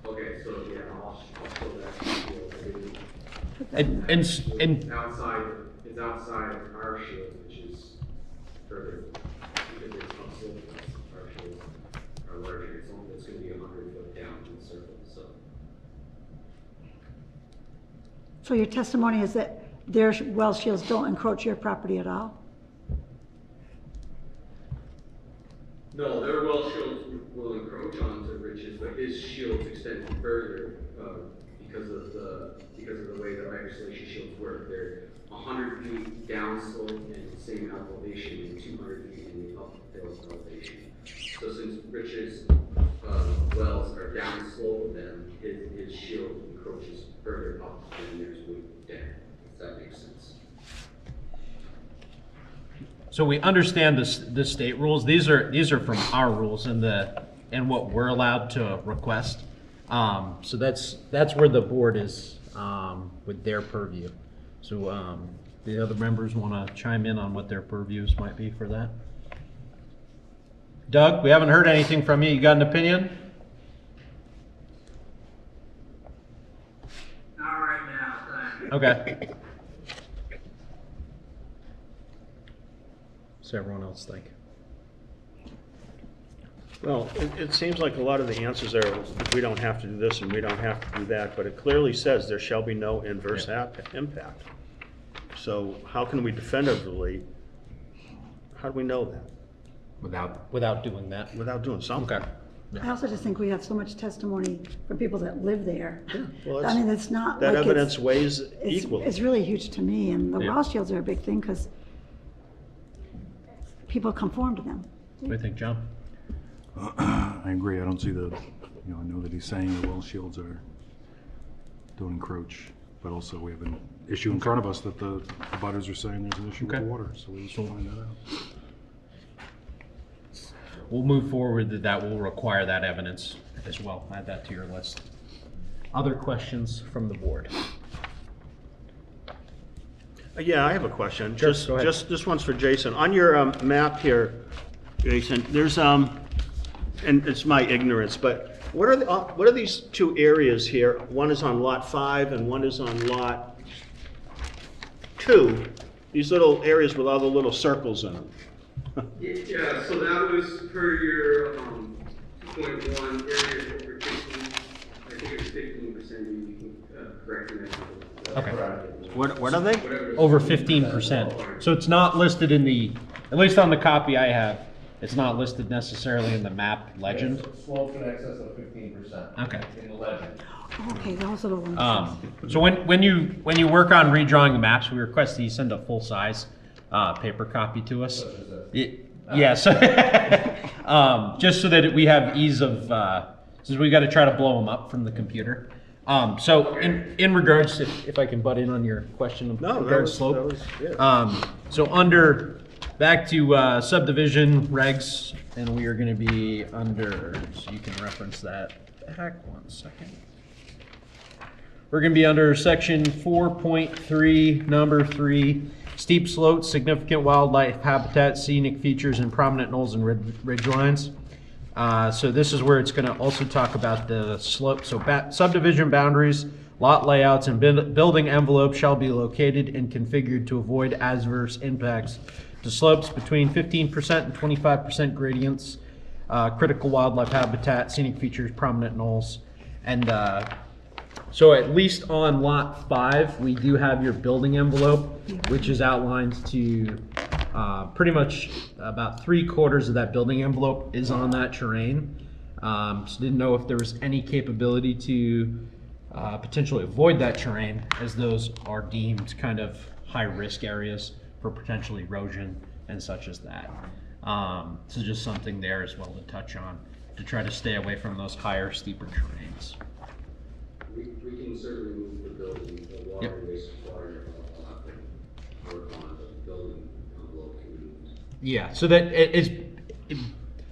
Okay, so yeah, I'll show that shield. And It's outside of our shield, which is further, because it's upslope, our shields are larger. It's going to be 100 foot down from the surface, so. So your testimony is that their well shields don't encroach your property at all? No, their well shields will encroach onto Rich's, but his shields extend further because of the way the isolation shields work. They're 100 feet downslope and same elevation, and 200 feet in the uphill elevation. So since Rich's wells are downslope, then his shield encroaches further up than theirs would down. If that makes sense. So we understand the state rules. These are from our rules and what we're allowed to request. So that's where the board is with their purview. So the other members want to chime in on what their purviews might be for that. Doug, we haven't heard anything from you. You got an opinion? Not right now, thanks. Okay. What's everyone else think? Well, it seems like a lot of the answers are, we don't have to do this and we don't have to do that, but it clearly says there shall be no inverse impact. So how can we definitively, how do we know that? Without doing that. Without doing something. Okay. I also just think we have so much testimony from people that live there. Well, I mean, it's not that like it's- evidence weighs it's- equally. It's really huge to me, and the Yeah. Rothschilds are a big thing because people conform to them. What do you think, John? I agree. I don't see the, I know that he's saying the well shields don't encroach, but also we have an issue in front of us that the butters are saying there's an issue with Okay. the water, so we should find that out. We'll move forward that will require that evidence as well. Add that to your list. Other questions from the board? Yeah, I have a question. Sure, Just, go ahead. this one's for Jason. On your map here, Jason, there's and it's my ignorance, but what are these two areas here? One is on lot 5 and one is on lot 2. These little areas with all the little circles in them. Yeah, so that was per your 2.1 area over 15. I think it was 15%. You can correct me. Okay. What are they? Over 15%. So it's not listed in the, at least on the copy I have, it's not listed necessarily in the map legend. Slopes in excess of 15%. Okay. In the legend. Okay, those are the ones. So when you work on redrawing the maps, we request that you send a full-size paper copy to us. Yeah, so just so that we have ease of, since we got to try to blow them up from the computer. So in regards, if I can butt in on your question of No, regards slope. yeah. So back to subdivision regs, and we are going to be under, so you can reference that back 1 second. We're going to be under section 4.3, number 3, steep slopes, significant wildlife habitat, scenic features, and prominent knolls and ridge lines. So this is where it's going to also talk about the slope. So subdivision boundaries, lot layouts, and building envelopes shall be located and configured to avoid adverse impacts to slopes between 15% and 25% gradients, critical wildlife habitat, scenic features, prominent knolls, and so at least on lot 5, we do have your building envelope, which is outlined to pretty much about 3/4 of that building envelope is on that terrain. So didn't know if there was any capability to potentially avoid that terrain, as those are deemed kind of high-risk areas for potential erosion and such as that. So just something there as well to touch on, to try to stay away from those higher, steeper terrains. We can certainly move the building, the water and wastewater, work on the building envelope can be moved. Yeah, so that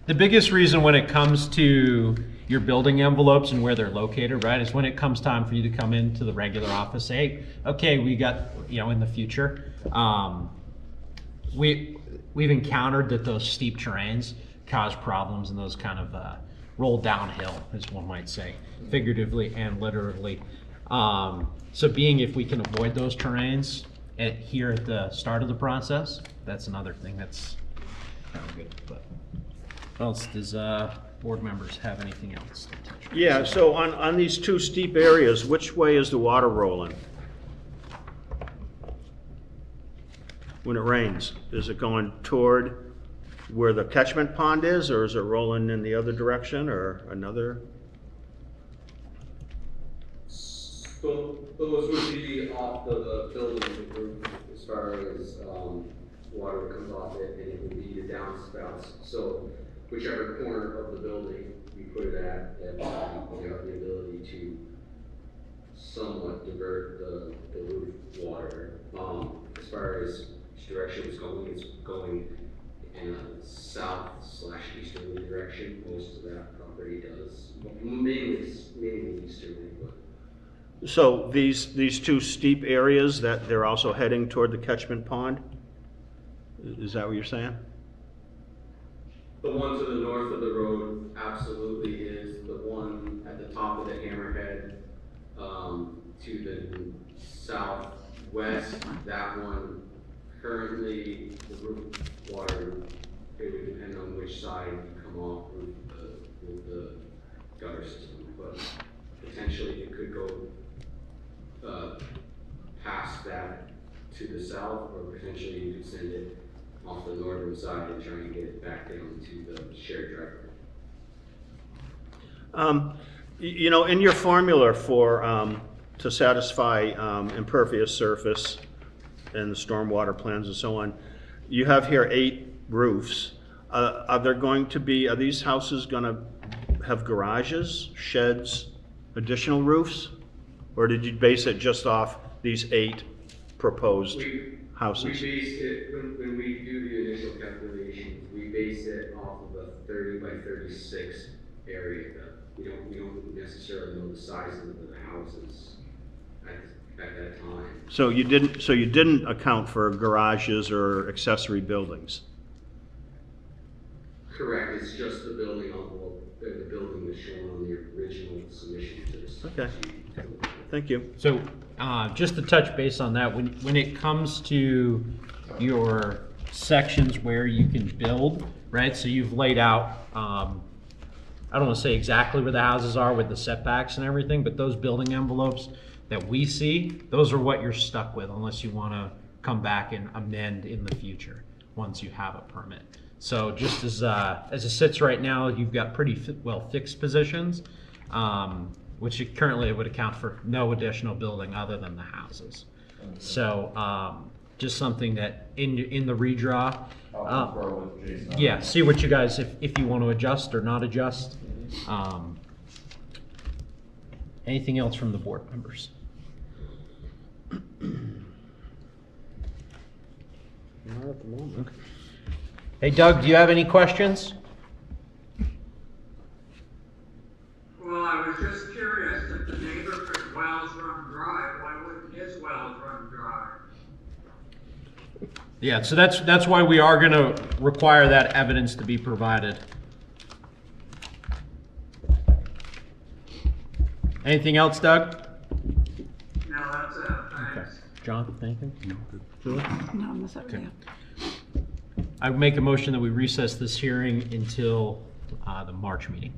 the biggest reason when it comes to your building envelopes and where they're located, right, is when it comes time for you to come into the regular office, say, hey, okay, we got, in the future, we've encountered that those steep terrains cause problems and those kind of roll downhill, as one might say, figuratively and literally. So if we can avoid those terrains here at the start of the process, that's another thing that's kind of good. But what else does board members have anything else to touch on? Yeah, so on these two steep areas, which way is the water rolling? When it rains, is it going toward where the catchment pond is, or is it rolling in the other direction, or another? So those would be off the building roof as far as water that comes off it, and it would be the downspouts. So whichever corner of the building we put it at, you have the ability to somewhat divert the roof water. As far as which direction it's going in a south/easterly direction. Most of that property does, mainly easterly, but. So these two steep areas, that they're also heading toward the catchment pond? Is that what you're saying? The one to the north of the road absolutely is. The one at the top of the hammerhead to the southwest, that one currently, the roof water, it would depend on which side you come off with the gutter system, but potentially it could go past that to the south, or potentially you could send it off the northern side and try and get it back down to the shared driveway. You know, in your formula for, to satisfy impervious surface and the stormwater plans and so on, you have here 8 roofs. Are these houses going to have garages, sheds, additional roofs? Or did you base it just off these 8 proposed houses? We based it, when we do the initial calculations, we base it off of a 30 by 36 area. We don't necessarily know the sizes of the houses at that time. So you didn't account for garages or accessory buildings? Correct, it's just the building envelope, the building was shown on the original submission to this. Okay, thank you. So, just to touch base on that, when it comes to your sections where you can build, right? So you've laid out, I don't want to say exactly where the houses are with the setbacks and everything, but those building envelopes that we see, those are what you're stuck with unless you want to come back and amend in the future once you have a permit. So just as it sits right now, you've got pretty well fixed positions, which currently would account for no additional building other than the houses. So just something that in the redraw, yeah, see what you guys, if you want to adjust or not adjust. Anything else from the board members? Not at the moment. Hey Doug, do you have any questions? Well, I was just curious, if the neighbor's wells run dry, why wouldn't his wells run dry? Yeah, so that's why we are going to require that evidence to be provided. Anything else, Doug? No, that's it, thanks. Okay. John, anything? No, good. No, I'm not sorry. I would make a motion that we recess this hearing until the March meeting.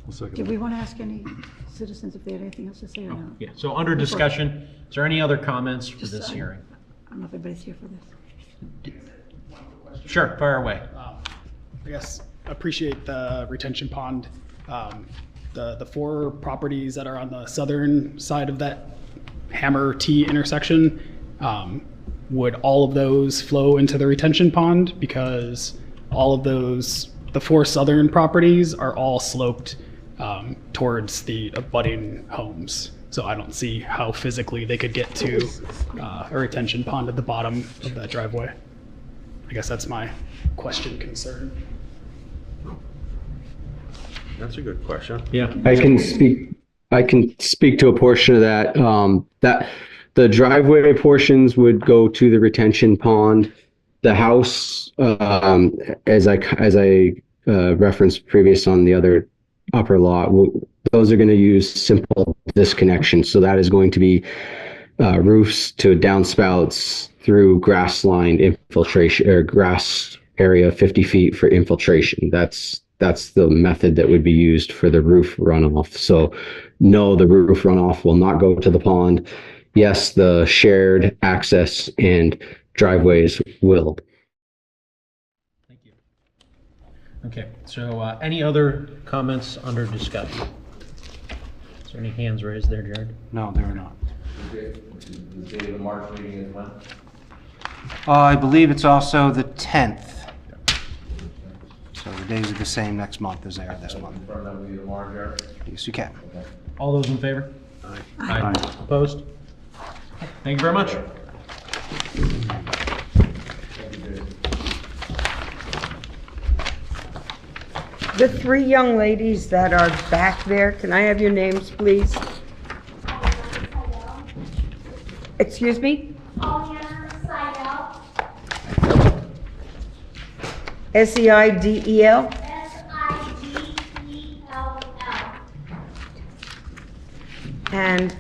I'll second Did that. we want to ask any citizens if they had anything else to say or no? Yeah, so under discussion, is there any other comments for this hearing? I don't know if anybody's here for this. Sure, fire away. I guess appreciate the retention pond. The 4 properties that are on the southern side of that Hammer T intersection, would all of those flow into the retention pond? Because all of those, the 4 southern properties are all sloped towards the abutting homes. So I don't see how physically they could get to a retention pond at the bottom of that driveway. I guess that's my question, concern. That's a good question. Yeah. I can speak to a portion of that. That the driveway portions would go to the retention pond. The house, as I referenced previous on the other upper lot, those are going to use simple disconnection. So that is going to be roofs to downspouts through grass lined infiltration or grass area 50 feet for infiltration. That's the method that would be used for the roof runoff. So no, the roof runoff will not go to the pond. Yes, the shared access and driveways will. Thank you. Okay, so any other comments under discussion? Is there any hands raised there, Jared? No, there are not. The date of the March meeting is when? I believe it's also the 10th. So the days are the same next month as they are this month. Confirm that will be the March, Eric? Yes, you can. All those in favor? Aye. Aye. Opposed? Thank you very much. The 3 young ladies that are back there, can I have your names, please? Excuse me? Seidel? And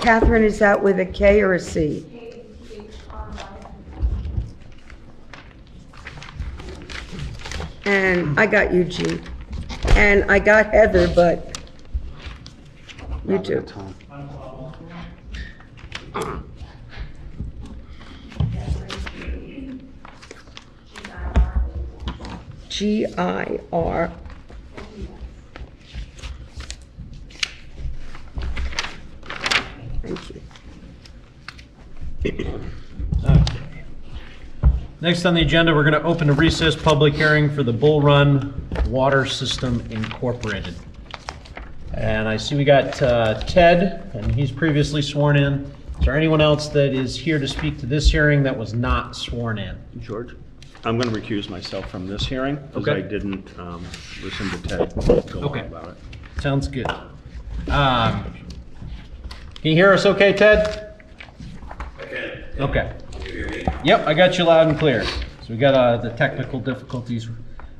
Catherine, is that with a K or a C? And I got Eugene. And I got Heather, but you too. G-I-R. Thank you. Next on the agenda, we're going to open a recess public hearing for the Bull Run Water System Incorporated. And I see we got Ted, and he's previously sworn in. Is there anyone else that is here to speak to this hearing that was not sworn in? George? I'm going to recuse myself from this hearing because Okay. I didn't listen to Ted go on Okay. about it. Sounds good. Can you hear us okay, Ted? I can. Okay. Can you hear me? Yep, I got you loud and clear. So we got the technical difficulties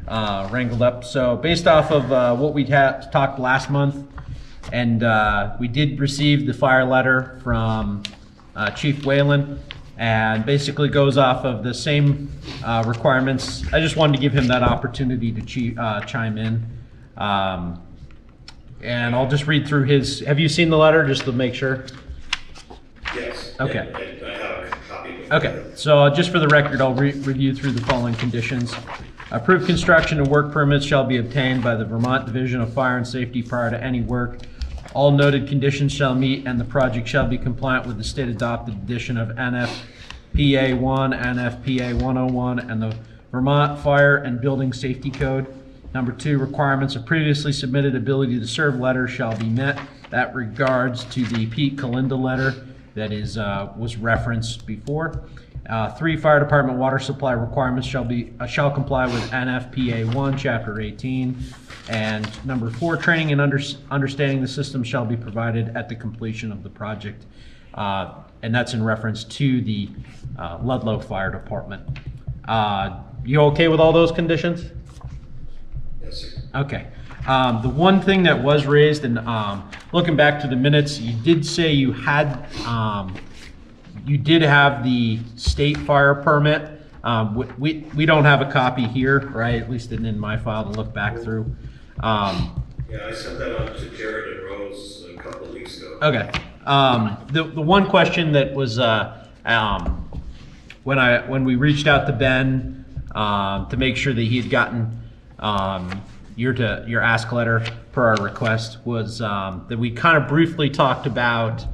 wrangled up. So based off of what we talked last month, and we did receive the fire letter from Chief Whalen, and basically goes off of the same requirements. I just wanted to give him that opportunity to chime in. And I'll just read through his, have you seen the letter, just to make sure? Yes. Okay. And I have a copy of it. Okay, so just for the record, I'll review through the following conditions. Approved construction and work permits shall be obtained by the Vermont Division of Fire and Safety prior to any work. All noted conditions shall meet, and the project shall be compliant with the state-adopted edition of NFPA 1, NFPA 101, and the Vermont Fire and Building Safety Code. Number 2, requirements of previously submitted ability to serve letter shall be met. That regards to the Pete Kalinda letter that was referenced before. 3, fire department water supply requirements shall comply with NFPA 1, Chapter 18. And number 4, training and understanding the system shall be provided at the completion of the project. And that's in reference to the Ludlow Fire Department. You okay with all those conditions? Yes, sir. Okay. The one thing that was raised, and looking back to the minutes, you did say you did have the state fire permit. We don't have a copy here, right? At least in my file to look back through. Yeah, I sent that on to Jared and Rose a couple of weeks ago. Okay. The one question that was when we reached out to Ben to make sure that he had gotten your ask letter per our request was that we kind of briefly talked about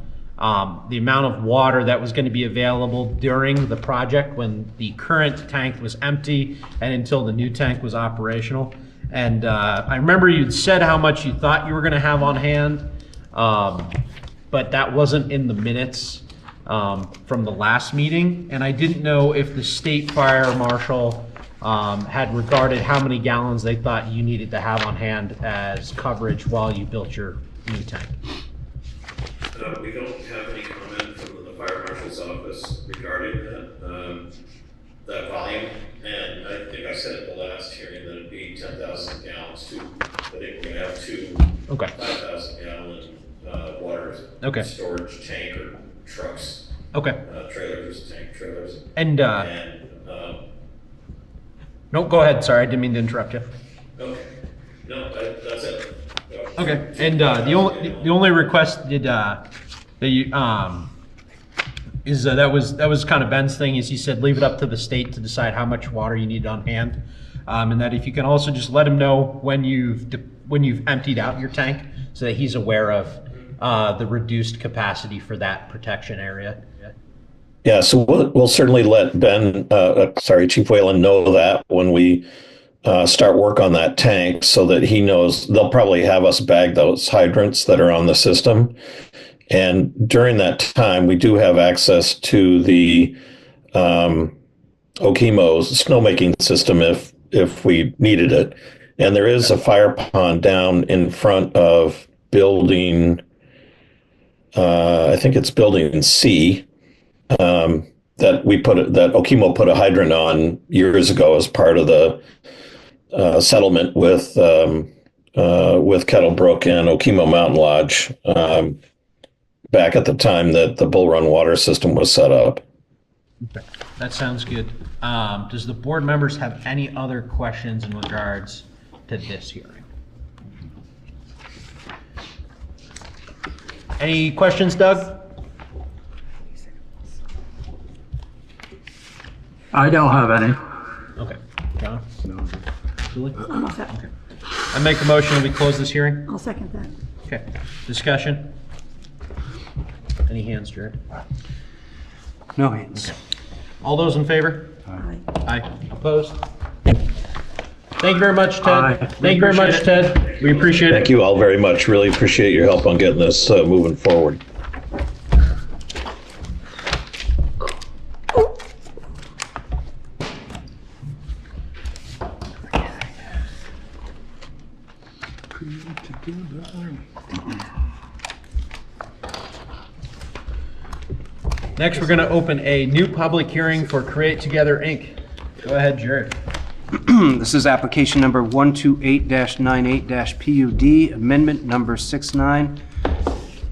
the amount of water that was going to be available during the project when the current tank was empty and until the new tank was operational. And I remember you'd said how much you thought you were going to have on hand, but that wasn't in the minutes from the last meeting. And I didn't know if the state fire marshal had regarded how many gallons they thought you needed to have on hand as coverage while you built your new tank. We don't have any comment from the fire marshal's office regarding that volume. And I think I said at the last hearing that it'd be 10,000 gallons too. I think we're gonna have two 5,000 gallon water storage tank or trucks. Okay. Trailers, tank trailers. And no, go ahead. Sorry, I didn't mean to interrupt you. Okay. No, that's it. Okay. And the only request that you is that was kind of Ben's thing, is he said leave it up to the state to decide how much water you need on hand, and that if you can also just let him know when you've emptied out your tank, so that he's aware of the reduced capacity for that protection area. Yeah, so we'll certainly let Chief Whalen know that when we start work on that tank, so that he knows. They'll probably have us bag those hydrants that are on the system. And during that time, we do have access to the Okemos snowmaking system if we needed it. And there is a fire pond down in front of building, I think it's building C, that Okemo put a hydrant on years ago as part of the settlement with Kettlebrook and Okemo Mountain Lodge. back at the time that the Bull Run water system was set up. Okay, that sounds good. Does the board members have any other questions in regards to this hearing? Any questions, Doug? I don't have any. Okay. John? No. Julie? I'm all set. Okay. I make a motion that we close this hearing? I'll second that. Okay. Discussion? Any hands, Jared? No hands. All those in favor? Aye. Aye. Opposed? Thank you very much, Ted. Aye. Thank you very much, Ted. We appreciate it. Thank you all very much. Really appreciate your help on getting this moving forward. Next, we're going to open a new public hearing for Create Together, Inc. Go ahead, Jared. This is application number 128-98-PUD, amendment number 69.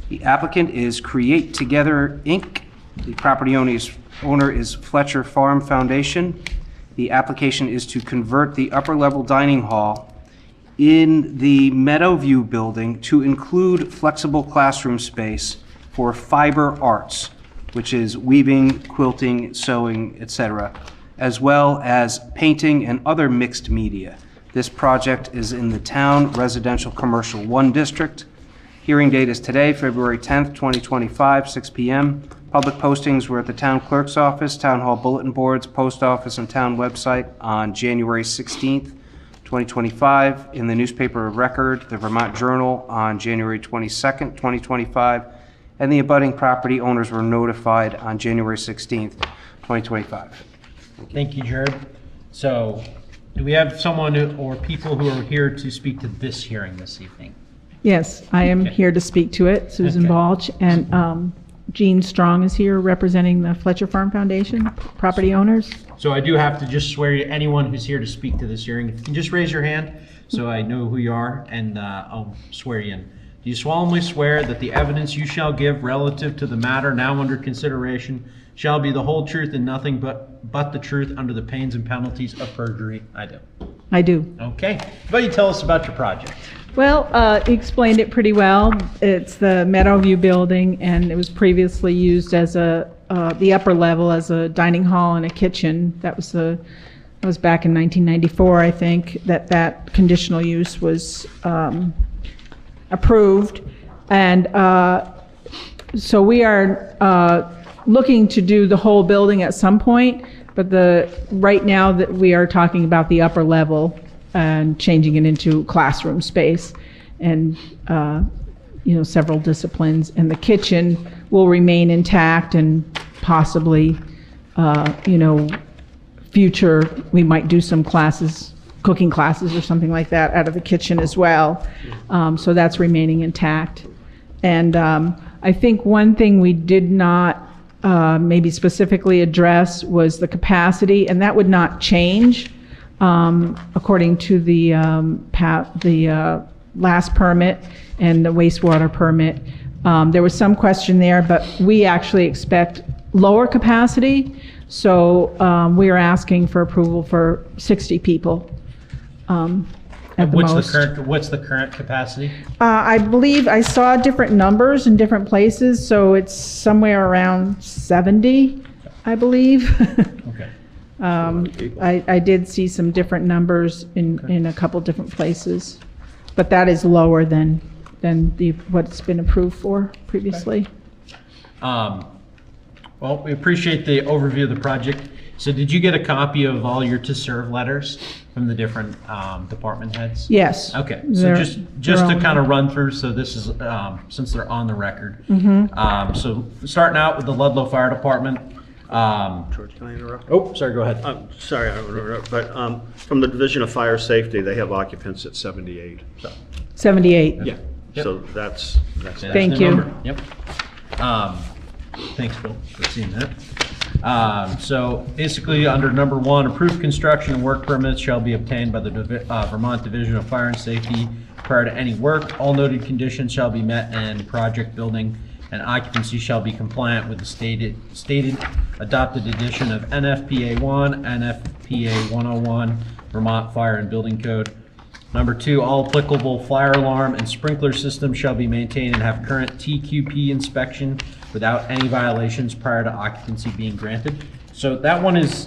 The applicant is Create Together, Inc. The property owner is Fletcher Farm Foundation. The application is to convert the upper-level dining hall in the Meadowview building to include flexible classroom space for fiber arts, which is weaving, quilting, sewing, etc., as well as painting and other mixed media. This project is in the Town Residential Commercial 1 District. Hearing date is today, February 10th, 2025, 6 p.m. Public postings were at the Town Clerk's Office, Town Hall Bulletin Boards, Post Office, and Town website on January 16th, 2025. In the newspaper of record, the Vermont Journal, on January 22nd, 2025. And the abutting property owners were notified on January 16th, 2025. Thank you, Jared. So, do we have someone or people who are here to speak to this hearing this evening? Yes, I am here to speak to it, Susan Okay. Balch, and Jean Strong is here representing the Fletcher Farm Foundation, property owners. So I do have to just swear you, anyone who's here to speak to this hearing, if you can just raise your hand so I know who you are, and I'll swear you in. Do you solemnly swear that the evidence you shall give relative to the matter now under consideration shall be the whole truth and nothing but the truth under the pains and penalties of perjury? I do. I do. Okay. But you tell us about your project. Well, he explained it pretty well. It's the Meadowview building, and it was previously used as the upper level as a dining hall and a kitchen. That was back in 1994, I think, that conditional use was approved. And so we are looking to do the whole building at some point, but right now that we are talking about the upper level and changing it into classroom space and several disciplines. And the kitchen will remain intact, and possibly future we might do some classes, cooking classes or something like that out of the kitchen as well. So that's remaining intact. And I think one thing we did not maybe specifically address was the capacity, and that would not change according to the last permit and the wastewater permit. There was some question there, but we actually expect lower capacity. So we are asking for approval for 60 people at the most. What's the current capacity? I believe I saw different numbers in different places, so it's somewhere around 70, I believe. Okay. I did see some different numbers in a couple different places, but that is lower than what's been approved for previously. Well, we appreciate the overview of the project. So did you get a copy of all your to serve letters from the different department heads? Yes. Okay, so just to kind of run through, so this is, since they're on the record. So starting out with the Ludlow Fire Department. George, can I interrupt? Oh, sorry, go ahead. Sorry, I don't interrupt, but from the Division of Fire Safety, they have occupants at 78. So. 78. Yeah. Yep. So that's Thank the you. number. Yep. Thanks, Bill, for seeing that. So basically, under number 1, approved construction and work permits shall be obtained by the Vermont Division of Fire and Safety prior to any work. All noted conditions shall be met, and project building and occupancy shall be compliant with the stated adopted edition of NFPA 1, NFPA 101, Vermont Fire and Building Code. Number 2, all applicable fire alarm and sprinkler systems shall be maintained and have current TQP inspection without any violations prior to occupancy being granted. So that one is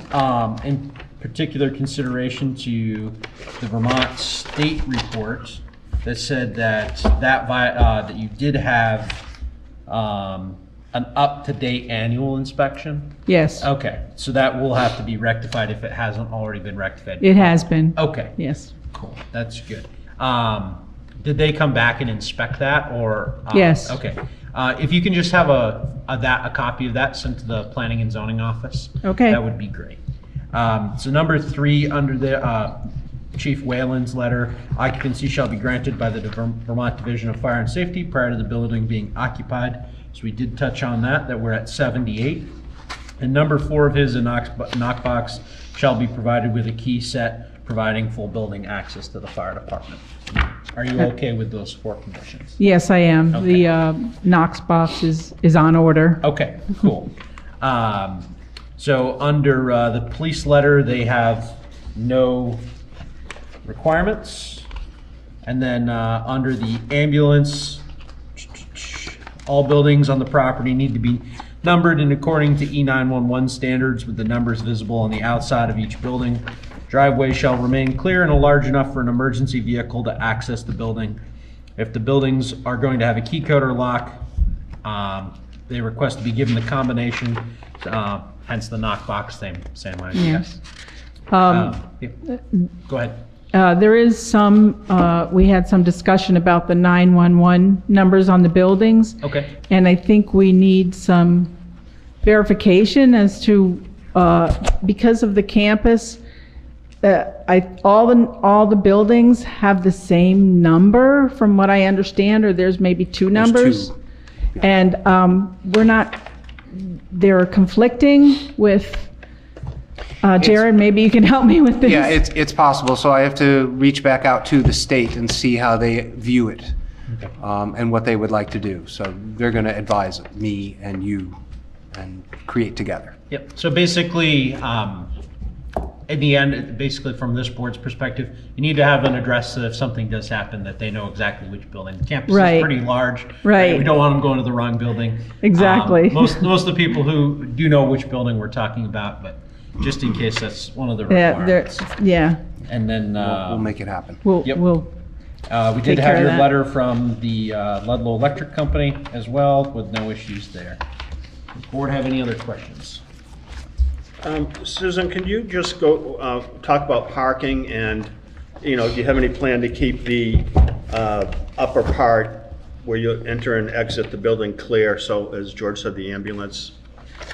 in particular consideration to the Vermont State report that said that that you did have an up-to-date annual inspection. Yes. Okay, so that will have to be rectified if it hasn't already been rectified. It has been. Okay. Yes. Cool, that's good. Did they come back and inspect that, or? Yes. Okay. If you can just have a copy of that sent to the Planning and Zoning Office. Okay. That would be great. So number 3, under the Chief Whalen's letter, occupancy shall be granted by the Vermont Division of Fire and Safety prior to the building being occupied. So we did touch on that we're at 78. And number 4 of his, a knockbox shall be provided with a key set providing full building access to the fire department. Are you okay with those 4 conditions? Yes, I am. Okay. The Knox box is on order. Okay, cool. So under the police letter, they have no requirements. And then under the ambulance, all buildings on the property need to be numbered in according to E911 standards with the numbers visible on the outside of each building. Driveway shall remain clear and large enough for an emergency vehicle to access the building. If the buildings are going to have a key code or lock, they request to be given the combination, hence the knockbox, same idea. Yes. Yeah. Go ahead. There is we had some discussion about the 911 numbers on the buildings. Okay. And I think we need some verification as to, because of the campus, all the buildings have the same number from what I understand, or there's maybe 2 numbers. 2. And they're conflicting with, Jared, maybe you can help me with this. Yeah, it's possible, so I have to reach back out to the state and see how they view it, and what they would like to do. So they're going to advise me and you and create together. Yep, so basically, in the end, basically from this board's perspective, you need to have an address so if something does happen that they know exactly which building. The campus Right. is pretty large. Right. We don't want them going to the wrong building. Exactly. Most of the people who do know which building we're talking about, but just in case that's one of the Yeah, requirements. yeah. And then We'll make it happen. We'll we did take care have of your that. letter from the Ludlow Electric Company as well, with no issues there. Does the board have any other questions? Susan, can you just go talk about parking and, do you have any plan to keep the upper part where you enter and exit the building clear, so as George said, the ambulance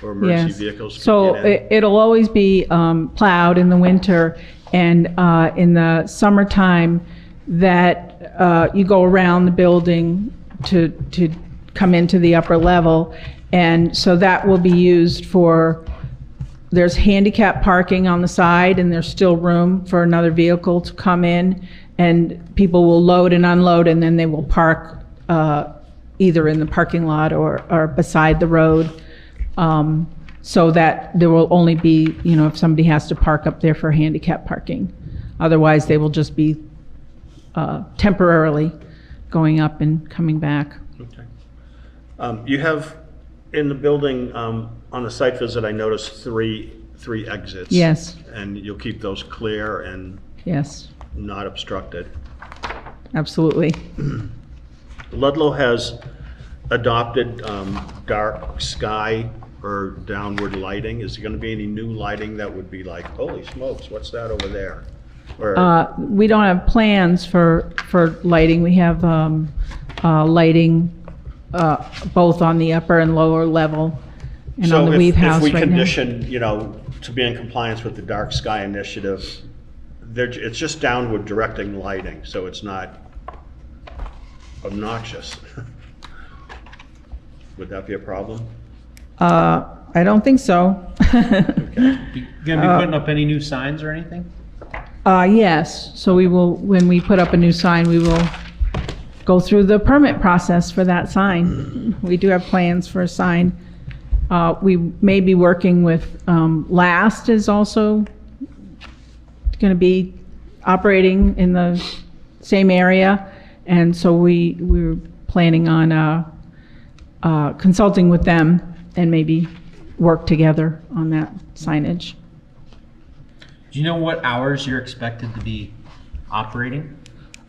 or emergency Yes. vehicles can So get in? it'll always be plowed in the winter, and in the summertime, that you go around the building to come into the upper level. And so that will be used for, there's handicap parking on the side, and there's still room for another vehicle to come in, and people will load and unload, and then they will park either in the parking lot or beside the road. So that there will only be, if somebody has to park up there for handicap parking. Otherwise, they will just be temporarily going up and coming back. Okay. You have, in the building, on the site visit, I noticed three exits. Yes. And you'll keep those clear and Yes, not obstructed. absolutely. Ludlow has adopted dark sky or downward lighting. Is there going to be any new lighting that would be like, holy smokes, what's that over there? Or We don't have plans for lighting. We have lighting both on the upper and lower level and on the Weave House So if we right now. condition, to be in compliance with the dark sky initiative, it's just downward directing lighting, so it's not obnoxious. Would that be a problem? I don't think so. You gonna be putting up any new signs or anything? Yes, so we will, when we put up a new sign, we will go through the permit process for that sign. We do have plans for a sign. We may be working with, Last is also going to be operating in the same area. And so we're planning on consulting with them and maybe work together on that signage. Do you know what hours you're expected to be operating?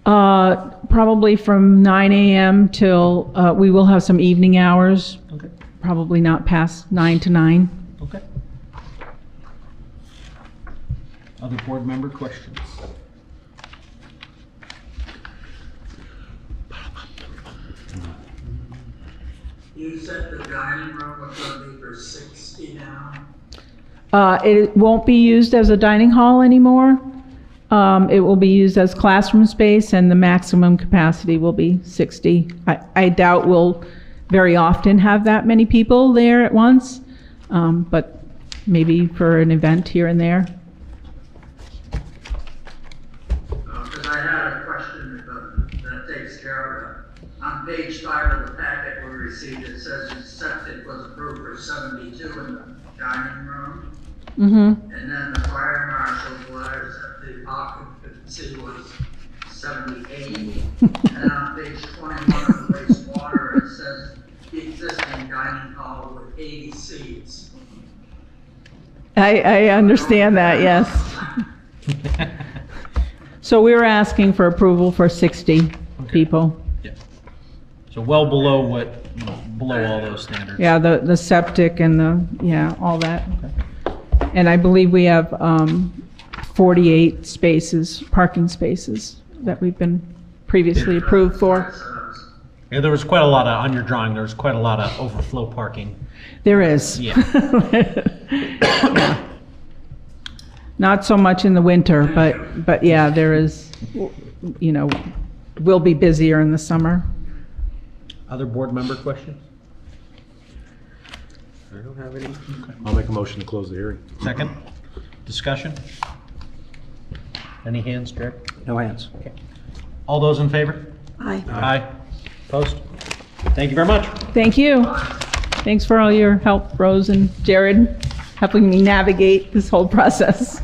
Probably from 9 a.m. till, we will have some evening hours. Okay. Probably not past 9 to 9. Okay. Other board member questions? You said the dining room was gonna be for 60 now? It won't be used as a dining hall anymore. It will be used as classroom space, and the maximum capacity will be 60. I doubt we'll very often have that many people there at once, but maybe for an event here and there. Because I had a question that takes care of it. On page 5 of the packet we received, it says the septic was approved for 72 in the dining room. Mm-hmm. And then the fire marshal's letters that the occupancy was 78. And on page 21 of the wastewater, it says the existing dining hall with 80 seats. I understand that, yes. So we were asking for approval for 60 people. Yeah. So well below below all those standards. Yeah, the septic and all that. And I believe we have 48 spaces, parking spaces, that we've been previously approved for. Yeah, there was quite a lot on your drawing, there was quite a lot of overflow parking. There is. Yeah. Yeah. Not so much in the winter, but yeah, there is, we'll be busier in the summer. Other board member questions? I don't have any. I'll make a motion to close the hearing. Second? Discussion? Any hands, Jared? No hands. Okay. All those in favor? Aye. Aye. Opposed? Thank you very much. Thank you. Thanks for all your help, Rose and Jared, helping me navigate this whole process.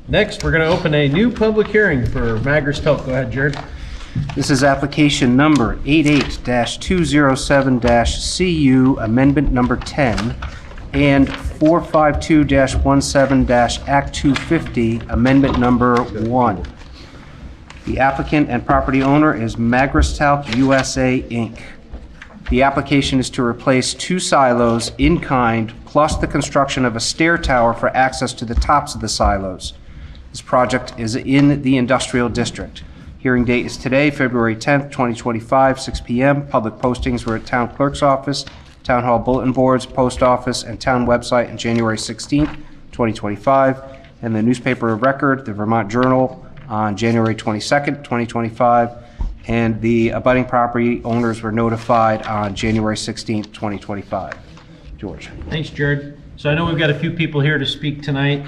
Next, we're going to open a new public hearing for Magris Tilk. Go ahead, Jared. This is application number 88-207-CU, amendment number 10, and 452-17-Act 250, amendment number 1. The applicant and property owner is Magris Talc USA, Inc. The application is to replace 2 silos in kind, plus the construction of a stair tower for access to the tops of the silos. This project is in the industrial district. Hearing date is today, February 10th, 2025, 6 p.m. Public postings were at Town Clerk's office, Town Hall bulletin boards, post office, and town website on January 16th, 2025, and the newspaper of record, the Vermont Journal, on January 22nd, 2025, and the abutting property owners were notified on January 16th, 2025. George. Thanks, Jared. So I know we've got a few people here to speak tonight.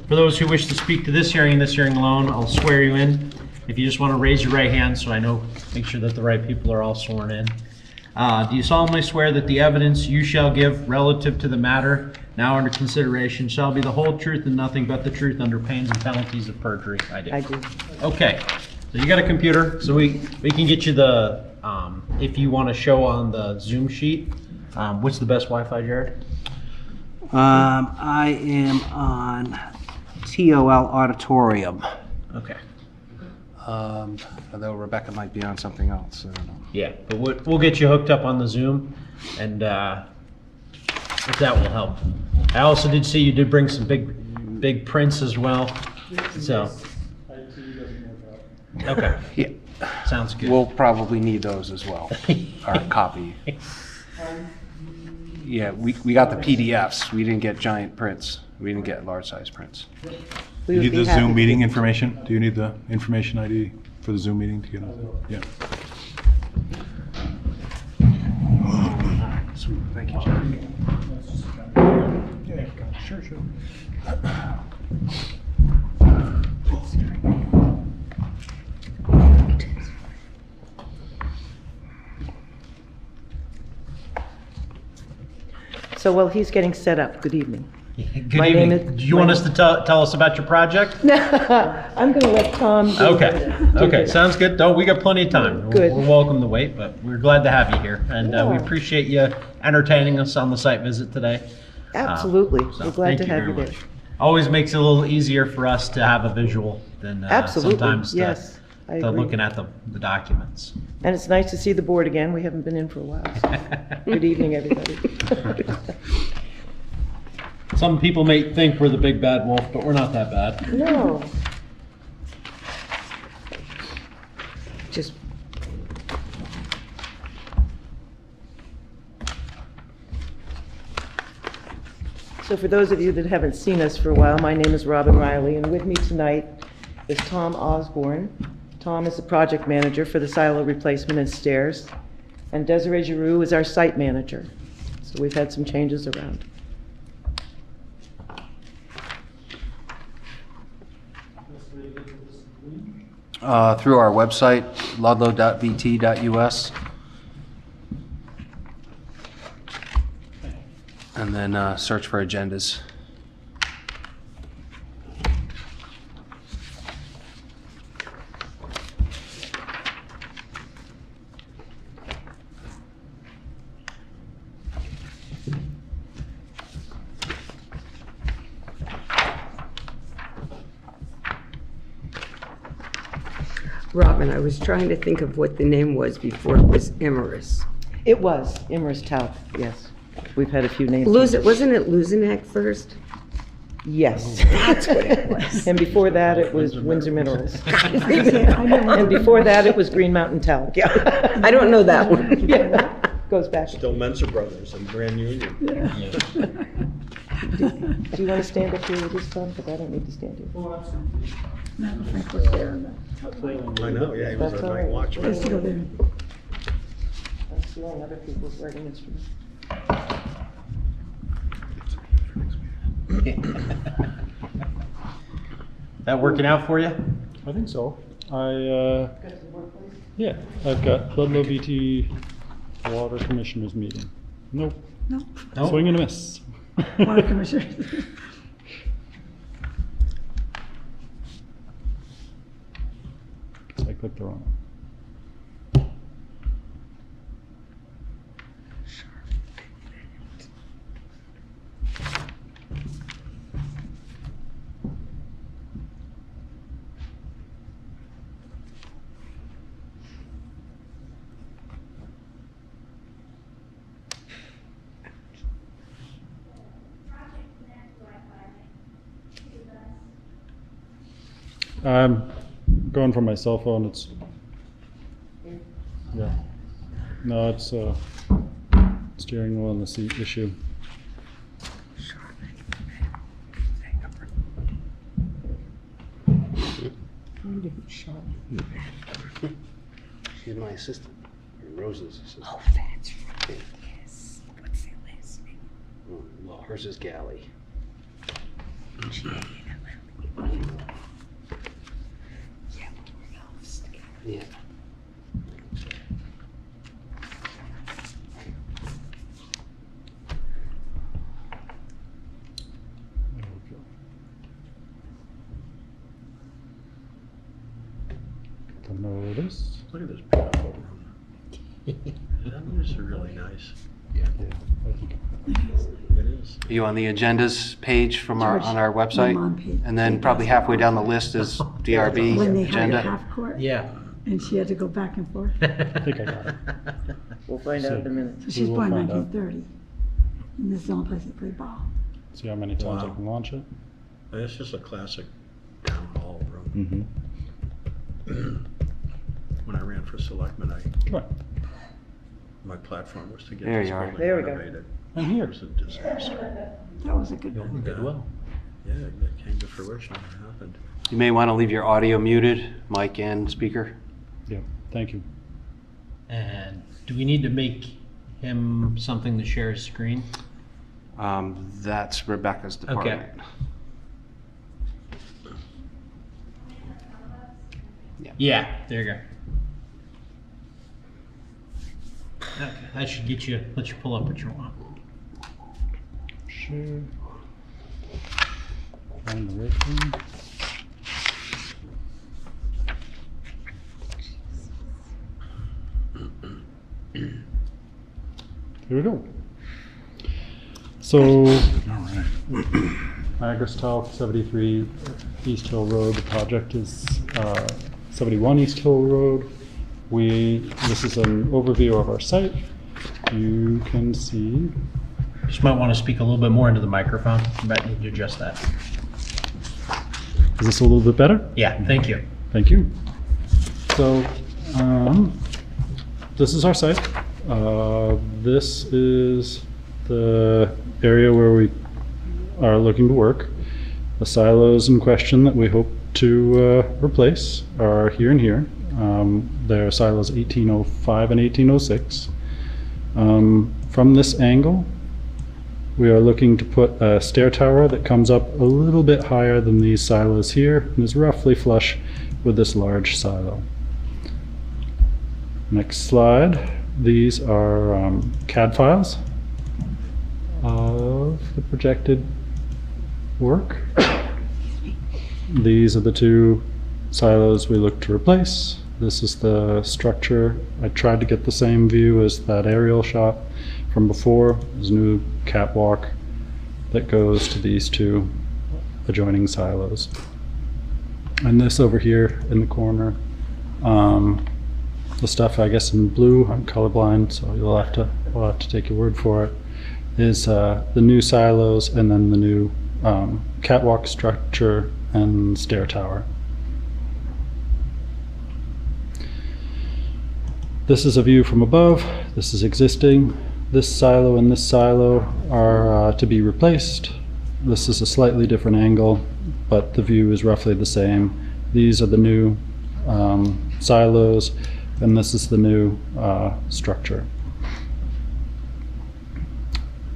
For those who wish to speak to this hearing and this hearing alone, I'll swear you in. If you just want to raise your right hand so I know, make sure that the right people are all sworn in. Do you solemnly swear that the evidence you shall give relative to the matter now under consideration shall be the whole truth and nothing but the truth under pains and penalties of perjury? I do. I do. Okay. So you got a computer, so we can get you the, if you want to show on the Zoom sheet, what's the best Wi-Fi, Jared? I am on TOL Auditorium. Okay. Although Rebecca might be on something else, I don't know. Yeah, but we'll get you hooked up on the Zoom, and if that will help. I also did see you did bring some big prints as well, so. Okay. Yeah. Sounds good. We'll probably need those as well, our copy. Yeah, we got the PDFs. We didn't get giant prints. We didn't get large size prints. Do you need the Zoom meeting information? Do you need the information ID for the Zoom meeting to get on? Yeah. Sweet. Thank you, John. Sure. So while he's getting set up, good evening. Good My evening. name is- Do you want us to tell us about your project? I'm going to let Tom do Okay, sounds good. No, we got plenty of time. Good. We're welcome to wait, but we're glad to have you here. And we Yeah. appreciate you entertaining us on the site visit today. Absolutely. So We're glad thank to have very you there. much. Always makes it a little easier for us to have a visual than Absolutely, sometimes yes, I to agree. looking at the documents. And it's nice to see the board again. We haven't been in for a while. So. Good evening, everybody. Some people may think we're the big bad wolf, but we're not that bad. No. Just. So for those of you that haven't seen us for a while, my name is Robin Riley, and with me tonight is Tom Osborne. Tom is the project manager for the silo replacement and stairs, and Desiree Giroux is our site manager. So we've had some changes around. Through our website, ludlow.vt.us. And then search for agendas. Robin, I was trying to think of what the name was before it was Imerus. It was Imerus Talc, yes. We've had a few names. Wasn't it Luzenac first? Yes. That's what it was. And before that, it was Windsor Minerals. And before that, it was Green Mountain Talc. Yeah. I don't know that one. Yeah. Goes back. Still Mensa Brothers and Grand Union. Do you want to stand up here with this, Tom? Because I don't need to stand here. I know, yeah, he was That's a all night right. watchman. Let's go there. I'm stealing other people's writing instruments. That working out for you? I think so. Yeah, I've got Ludlow VT Water Commissioners meeting. Nope. Nope. Swing and a miss. Water Commissioner. I clicked the wrong one. I'm going from my cell phone. It's yeah. No, it's steering wheel and the seat issue. She's my assistant, Rose's assistant. Oh, that's right. Yes. What's their last name? Well, hers is Galley. Yeah. Don't know where it is. Look at this beautiful room. That is really nice. Yeah, I think It is. Are you on the agendas page from our, on our website? I'm on page- And then probably halfway down the list is DRB When they had a agenda. half court. Yeah. And she had to go back and forth. I think I got it. We'll find out in a minute. So she's will born find out. 1930. And this is the only place they play ball. See how many times I Wow. can launch it. It's just a classic town hall room. Mm-hmm. When I ran for selectman, Right. my platform was to get There this you are. building There we go. renovated. I'm here. It was a disaster. That was a good one. And, Goodwill. Yeah, it came to fruition. It happened. You may want to leave your audio muted, mic and speaker. Yeah, thank you. And do we need to make him something to share his screen? That's Rebecca's department. Yeah, there you go. Okay, that should let you pull up what you want. Sure. Find the right thing. Here we go. So, Niagara South, 73 East Hill Road. The project is 71 East Hill Road. This is an overview of our site. You can see. Just might want to speak a little bit more into the microphone. You might need to adjust that. Is this a little bit better? Yeah, thank you. Thank you. So, this is our site. This is the area where we are looking to work. The silos in question that we hope to replace are here and here. They're silos 1805 and 1806. From this angle, we are looking to put a stair tower that comes up a little bit higher than these silos here and is roughly flush with this large silo. Next slide. These are CAD files of the projected work. These are the two silos we look to replace. This is the structure. I tried to get the same view as that aerial shot from before. There's a new catwalk that goes to these two adjoining silos. And this over here in the corner, the stuff I guess in blue, I'm colorblind, so we'll have to take your word for it, is the new silos and then the new catwalk structure and stair tower. This is a view from above. This is existing. This silo and this silo are to be replaced. This is a slightly different angle, but the view is roughly the same. These are the new silos, and this is the new structure.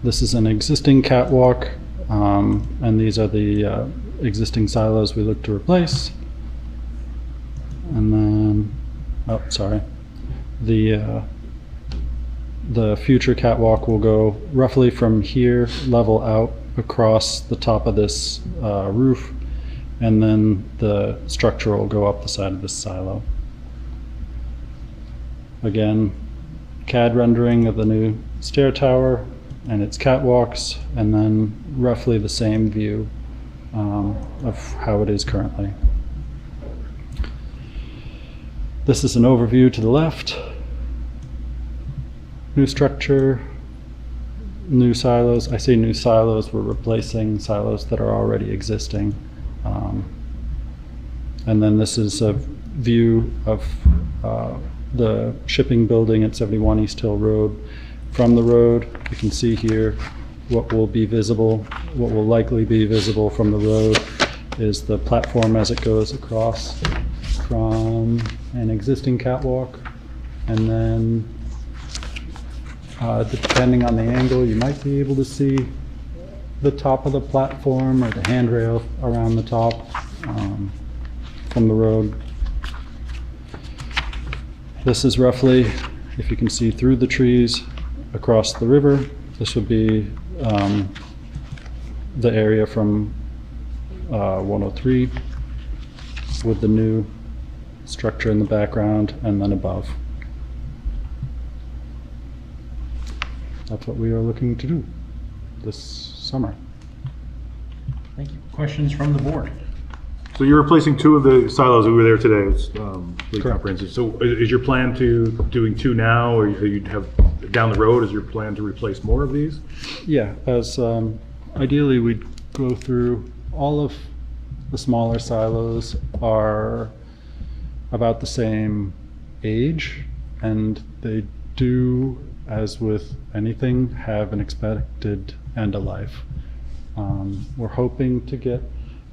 This is an existing catwalk, and these are the existing silos we look to replace. And then, oh, sorry. The future catwalk will go roughly from here, level out across the top of this roof, and then the structure will go up the side of this silo. Again, CAD rendering of the new stair tower and its catwalks, and then roughly the same view of how it is currently. This is an overview to the left. New structure, new silos. I say new silos, we're replacing silos that are already existing. And then this is a view of the shipping building at 71 East Hill Road. From the road, you can see here what will be visible, what will likely be visible from the road is the platform as it goes across from an existing catwalk, and then depending on the angle, you might be able to see the top of the platform or the handrail around the top from the road. This is roughly, if you can see through the trees across the river, this would be the area from 103 with the new structure in the background and then above. That's what we are looking to do this summer. Thank you. Questions from the board? So you're replacing two of the silos that were there today. It's really comprehensive. So is your plan to doing two now, or you'd have down the road, is your plan to replace more of these? Yeah, as ideally we'd go through all of the smaller silos are about the same age, and they do, as with anything, have an expected end of life. We're hoping to get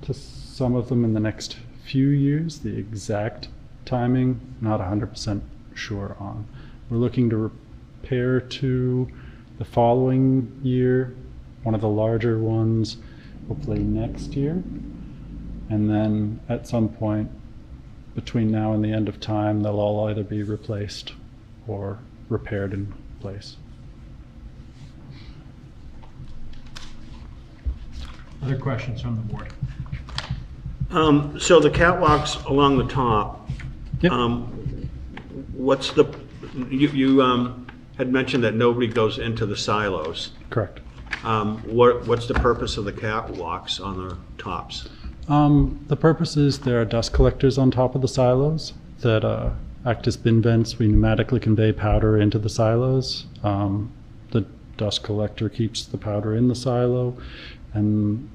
to some of them in the next few years. The exact timing, not 100% sure on. We're looking to repair to the following year, one of the larger ones hopefully next year. And then at some point between now and the end of time, they'll all either be replaced or repaired in place. Other questions from the board? So the catwalks along the top, what's the, you had mentioned that nobody goes into the silos. Correct. What's the purpose of the catwalks on the tops? The purpose is there are dust collectors on top of the silos that act as bin vents. We pneumatically convey powder into the silos. The dust collector keeps the powder in the silo and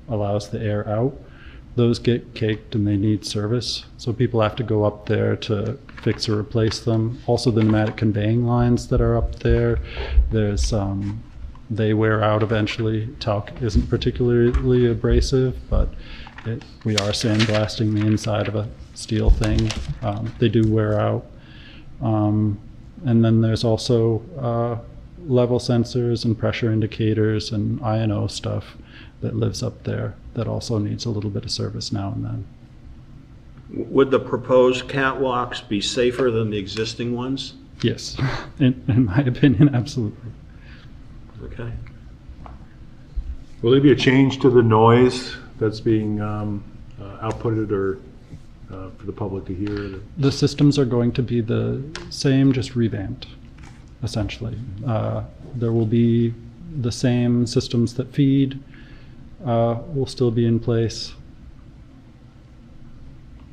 allows the air out. Those get caked and they need service, so people have to go up there to fix or replace them. Also, the pneumatic conveying lines that are up there, they wear out eventually. Talc isn't particularly abrasive, but we are sandblasting the inside of a steel thing. They do wear out. And then there's also level sensors and pressure indicators and I&O stuff that lives up there that also needs a little bit of service now and then. Would the proposed catwalks be safer than the existing ones? Yes, in my opinion, absolutely. Okay. Will there be a change to the noise that's being outputted or for the public to hear? The systems are going to be the same, just revamped, essentially. There will be the same systems that feed will still be in place.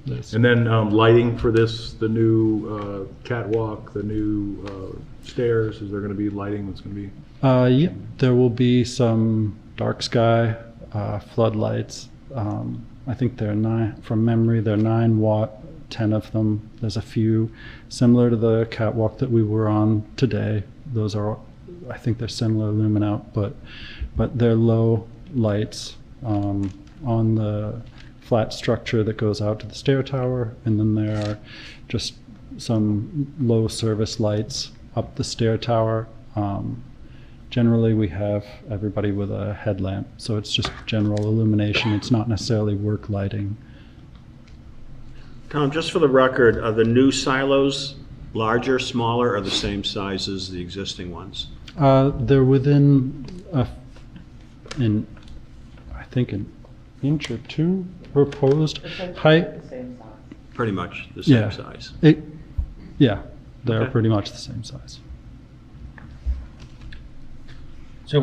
And then lighting for this, the new catwalk, the new stairs, is there going to be lighting that's going to be? Yep, there will be some dark sky floodlights. I think they're 9, from memory, they're 9 watt, 10 of them. There's a few similar to the catwalk that we were on today. Those are, I think they're similar lumen out, but they're low lights on the flat structure that goes out to the stair tower, and then there are just some low service lights up the stair tower. Generally, we have everybody with a headlamp, so it's just general illumination. It's not necessarily work lighting. Tom, just for the record, are the new silos larger, smaller, or the same size as the existing ones? They're within, I think, an inch or two proposed height. Pretty much the same size. Yeah, they're Okay. pretty much the same size. So,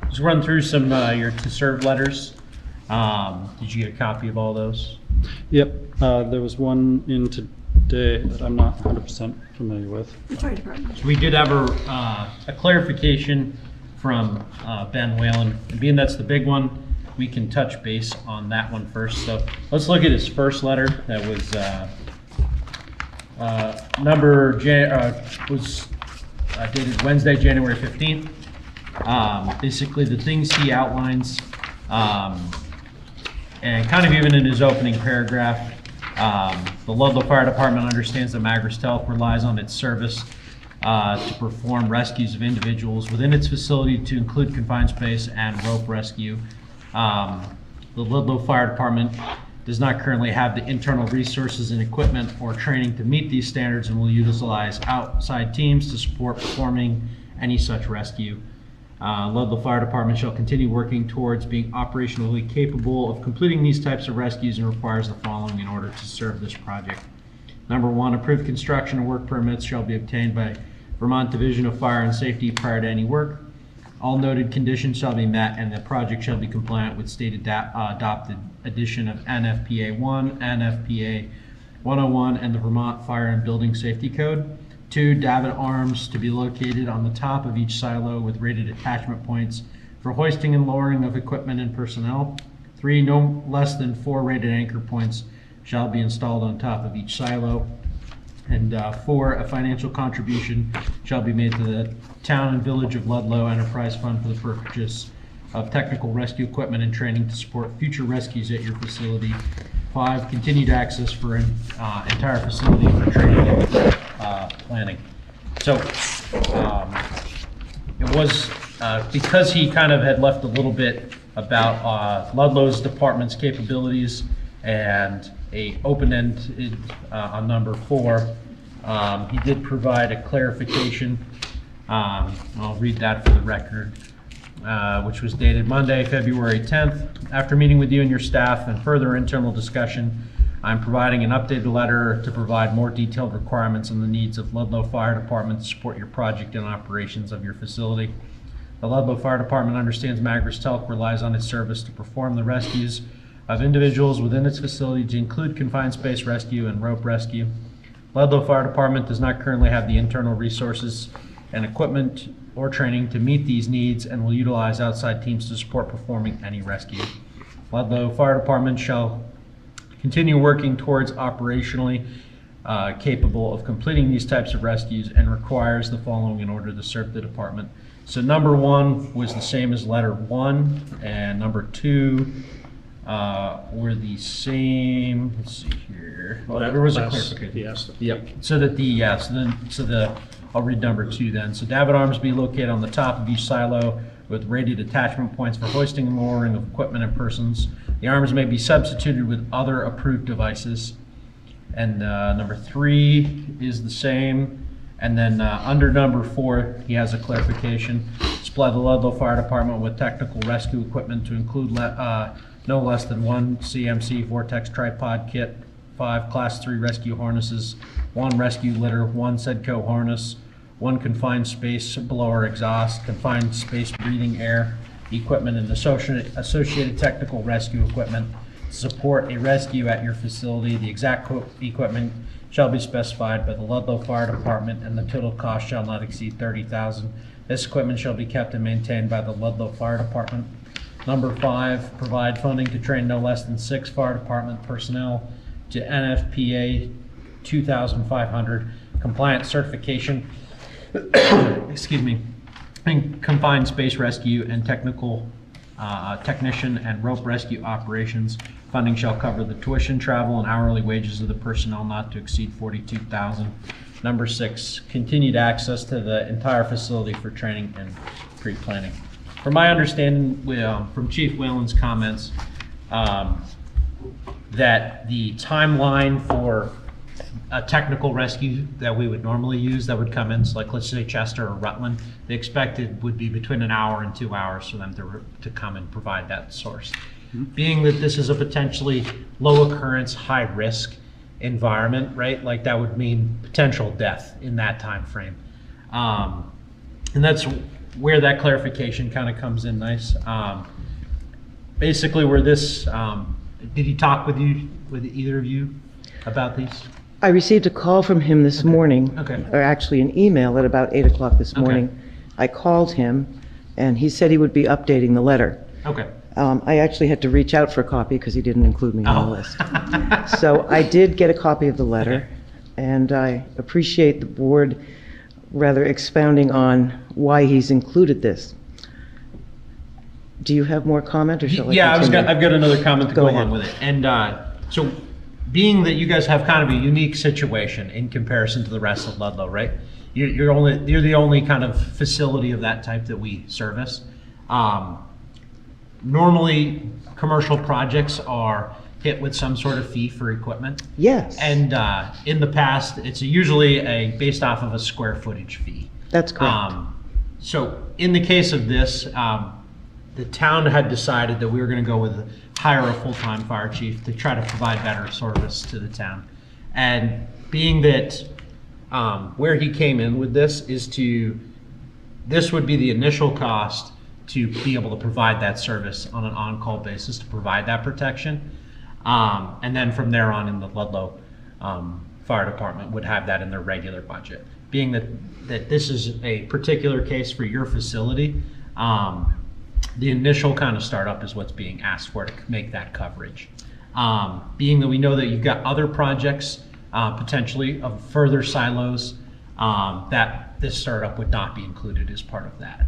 let's run through some your to-serve letters. Did you get a copy of all those? Yep, there was one in today that I'm not 100% familiar with. Fire department. So we did have a clarification from Ben Whalen, and being that's the big one, we can touch base on that one first. So let's look at his first letter that was dated Wednesday, January 15th. Basically, the things he outlines, and kind of even in his opening paragraph, the Ludlow Fire Department understands that Magris Health relies on its service to perform rescues of individuals within its facility, to include confined space and rope rescue. The Ludlow Fire Department does not currently have the internal resources and equipment or training to meet these standards, and will utilize outside teams to support performing any such rescue. Ludlow Fire Department shall continue working towards being operationally capable of completing these types of rescues, and requires the following in order to serve this project. Number 1, approved construction and work permits shall be obtained by Vermont Division of Fire and Safety prior to any work. All noted conditions shall be met, and the project shall be compliant with state adopted edition of NFPA 1, NFPA 101, and the Vermont Fire and Building Safety Code. 2, davit arms to be located on the top of each silo with rated attachment points for hoisting and lowering of equipment and personnel. 3, no less than 4 rated anchor points shall be installed on top of each silo. And 4, a financial contribution shall be made to the Town and Village of Ludlow Enterprise Fund for the purchase of technical rescue equipment and training to support future rescues at your facility. 5, continued access for entire facility for training and planning. So it was, because he kind of had left a little bit about Ludlow's department's capabilities and a open-ended on number 4, he did provide a clarification. I'll read that for the record, which was dated Monday, February 10th. After meeting with you and your staff and further internal discussion, I'm providing an updated letter to provide more detailed requirements on the needs of Ludlow Fire Department to support your project and operations of your facility. The Ludlow Fire Department understands Magris Telk relies on its service to perform the rescues of individuals within its facility, to include confined space rescue and rope rescue. Ludlow Fire Department does not currently have the internal resources and equipment or training to meet these needs and will utilize outside teams to support performing any rescue. Ludlow Fire Department shall continue working towards operationally capable of completing these types of rescues and requires the following in order to serve the department. So number 1 was the same as letter 1, and number 2 were the same. Let's see here. Well, there was a clarification. Yes. Yep. So that I'll read number 2 then. So davit arms be located on the top of each silo with rated attachment points for hoisting and lowering of equipment and persons. The arms may be substituted with other approved devices. And number 3 is the same. And then under number 4, he has a clarification. Supply the Ludlow Fire Department with technical rescue equipment to include no less than 1 CMC Vortex tripod kit, 5 Class 3 rescue harnesses, 1 rescue litter, 1 Sedco harness, 1 confined space blower exhaust, confined space breathing air equipment, and associated technical rescue equipment to support a rescue at your facility. The exact equipment shall be specified by the Ludlow Fire Department, and the total cost shall not exceed $30,000. This equipment shall be kept and maintained by the Ludlow Fire Department. Number 5, provide funding to train no less than 6 fire department personnel to NFPA 2500 compliant certification, excuse me, in confined space rescue and technical technician and rope rescue operations. Funding shall cover the tuition, travel, and hourly wages of the personnel not to exceed $42,000. Number 6, continued access to the entire facility for training and pre-planning. From my understanding, from Chief Whalen's comments, that the timeline for a technical rescue that we would normally use that would come in, so like let's say Chester or Rutland, the expected would be between an hour and 2 hours for them to come and provide that source. Being that this is a potentially low occurrence, high risk environment, right? Like that would mean potential death in that time frame. And that's where that clarification kind of comes in nice. Basically where this, did he talk with either of you about these? I received a call from him this morning, or actually an email at about 8 o'clock this morning. I called him, and he said he would be updating the letter. Okay. I actually had to reach out for a copy because he didn't include me on the list. So I did get a copy of the letter, and I appreciate the board rather expounding on why he's included this. Do you have more comment, or shall I continue? I've got another comment to go along with it. And so being that you guys have kind of a unique situation in comparison to the rest of Ludlow, right? You're the only kind of facility of that type that we service. Normally, commercial projects are hit with some sort of fee for equipment. Yes. And in the past, it's usually based off of a square footage fee. That's correct. So in the case of this, the town had decided that we were going to go with hire a full-time fire chief to try to provide better service to the town. And being that where he came in with this this would be the initial cost to be able to provide that service on an on-call basis, to provide that protection. And then from there on in the Ludlow Fire Department would have that in their regular budget. Being that this is a particular case for your facility, the initial kind of startup is what's being asked for to make that coverage. Being that we know that you've got other projects potentially of further silos, that this startup would not be included as part of that.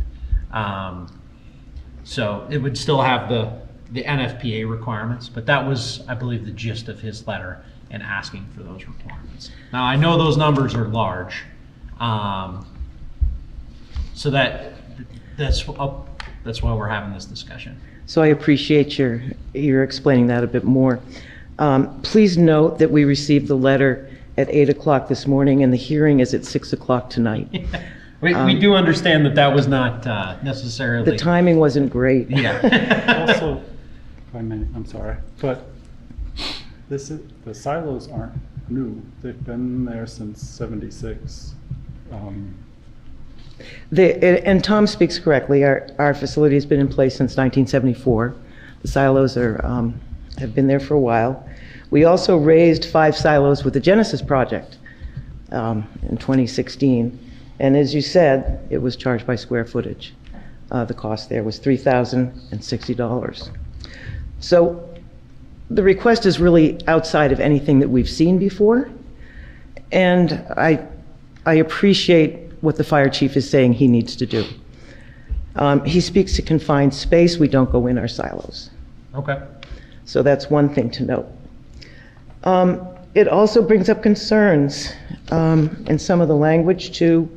So it would still have the NFPA requirements, but that was, I believe, the gist of his letter and asking for those requirements. Now, I know those numbers are large, So that's why we're having this discussion. So I appreciate your explaining that a bit more. Please note that we received the letter at 8 o'clock this morning, and the hearing is at 6 o'clock tonight. We do understand that was not necessarily... The timing wasn't great. Yeah. Also, if I may, I'm sorry, but the silos aren't new. They've been there since '76. And Tom speaks correctly. Our facility has been in place since 1974. The silos have been there for a while. We also raised 5 silos with the Genesis project in 2016. And as you said, it was charged by square footage. The cost there was $3,060. So the request is really outside of anything that we've seen before. And I appreciate what the fire chief is saying he needs to do. He speaks to confined space. We don't go in our silos. Okay. So that's one thing to note. It also brings up concerns in some of the language too,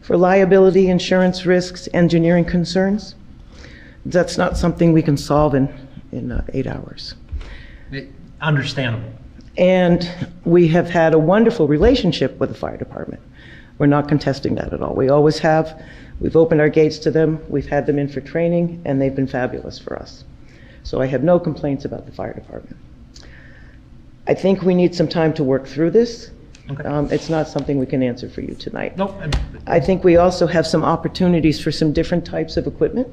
for liability, insurance risks, engineering concerns. That's not something we can solve in 8 hours. Understandable. And we have had a wonderful relationship with the fire department. We're not contesting that at all. We always have. We've opened our gates to them. We've had them in for training, and they've been fabulous for us. So I have no complaints about the fire department. I think we need some time to work through this. Okay. It's not something we can answer for you tonight. Nope. I think we also have some opportunities for some different types of equipment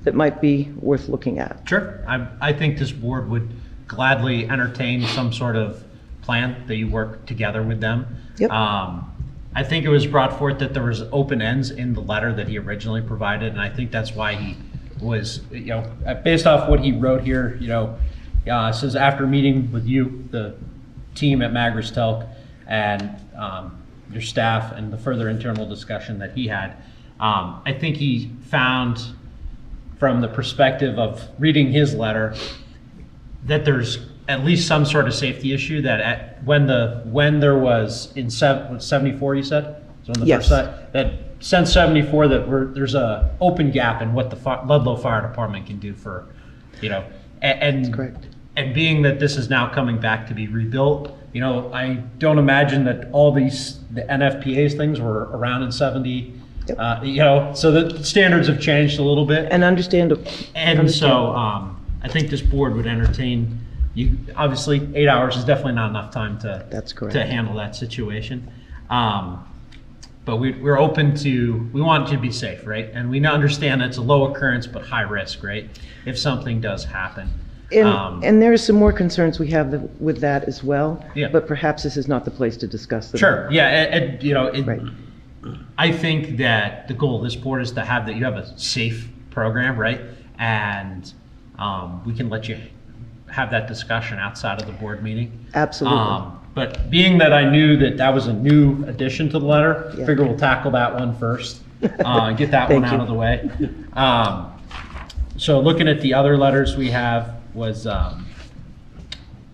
that might be worth looking at. Sure. I think this board would gladly entertain some sort of plan that you work together with them. Yep. I think it was brought forth that there was open ends in the letter that he originally provided, and I think that's why he was, based off what he wrote here, says after meeting with you, the team at Magris Telk, and your staff, and the further internal discussion that he had, I think he found, from the perspective of reading his letter, that there's at least some sort of safety issue that when there was in 74, you said? So on the Yes. first side, that since 74, there's a open gap in what the Ludlow Fire Department can do for, and correct. And being that this is now coming back to be rebuilt, I don't imagine that all the NFPA's things were around in 70. Yep. So the standards have changed a little bit. And understandable. And so I think this board would entertain you. Obviously, 8 hours is definitely not enough time to That's correct. to handle that situation. But we're open to, we want you to be safe, right? And we understand that it's a low occurrence but high risk, right? If something does happen. And there are some more concerns we have with that as well. Yeah. But perhaps this is not the place to discuss them. Sure. Yeah. Right. I think that the goal of this board is to have that you have a safe program, right? And we can let you have that discussion outside of the board meeting. Absolutely. But being that I knew that was a new addition to the letter, Yeah. I figure we'll tackle that one first, and get that one Thank out you. of the way. So looking at the other letters we have was, so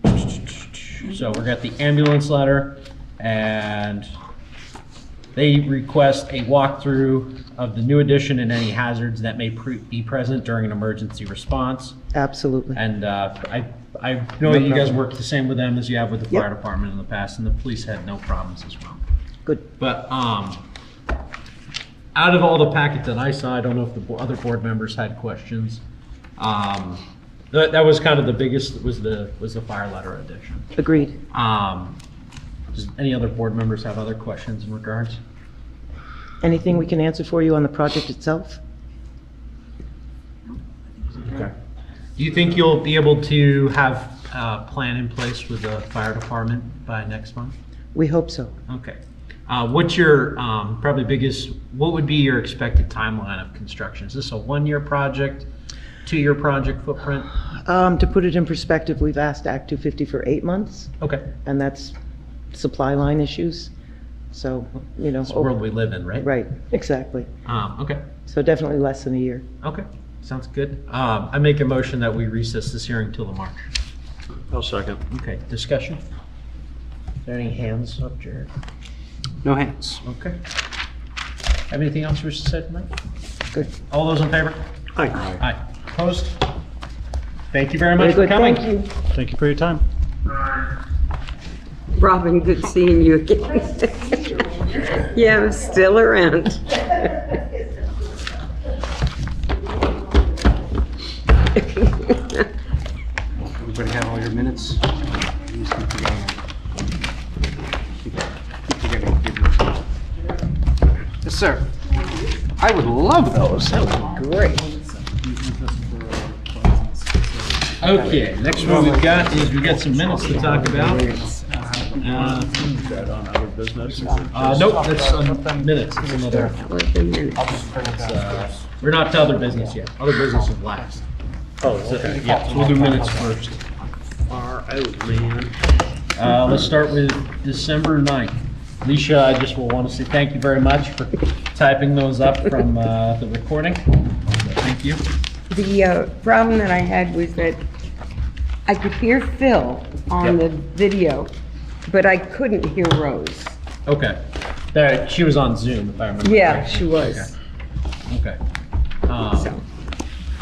we got the ambulance letter, and they request a walkthrough of the new addition and any hazards that may be present during an emergency response. Absolutely. And I know that you guys work the same with them as you have with the fire department in the past, and the police had no problems as well. Good. But out of all the packet that I saw, I don't know if the other board members had questions. That was kind of the biggest, was the fire letter addition. Agreed. Does any other board members have other questions in regards? Anything we can answer for you on the project itself? Okay. Do you think you'll be able to have a plan in place with the fire department by next month? We hope so. Okay. What's your probably what would be your expected timeline of construction? Is this a 1-year project, 2-year project footprint? To put it in perspective, we've asked Act 250 for 8 months. Okay. And that's supply line issues. So, It's the world we live in, right? Right, exactly. Okay. So definitely less than a year. Okay, sounds good. I make a motion that we recess this hearing till the March. I'll second. Okay, discussion? Is there any hands up, Jared? No hands. Okay. Have anything else you wish to say tonight? Good. All those in favor? Aye. Aye. Opposed? Thank you very much for Very good, coming. thank you. Thank you for your time. Robin, good seeing you again. Yeah, I'm still around. Everybody have all your minutes? Yes, sir. I would love those. That would be great. Okay, next one we've got is we've got some minutes to talk about. Nope, that's minutes. It's another. We're not to other business yet. Other business is last. Oh, okay. Yeah, so we'll do minutes first. Far out, man. Let's start with December 9th. Alicia, I just will want to say thank you very much for typing those up from the recording. Thank you. The problem that I had was that I could hear Phil on the video, but I couldn't hear Rose. Okay. There, she was on Zoom, if I remember. Yeah, correctly. she was. Okay.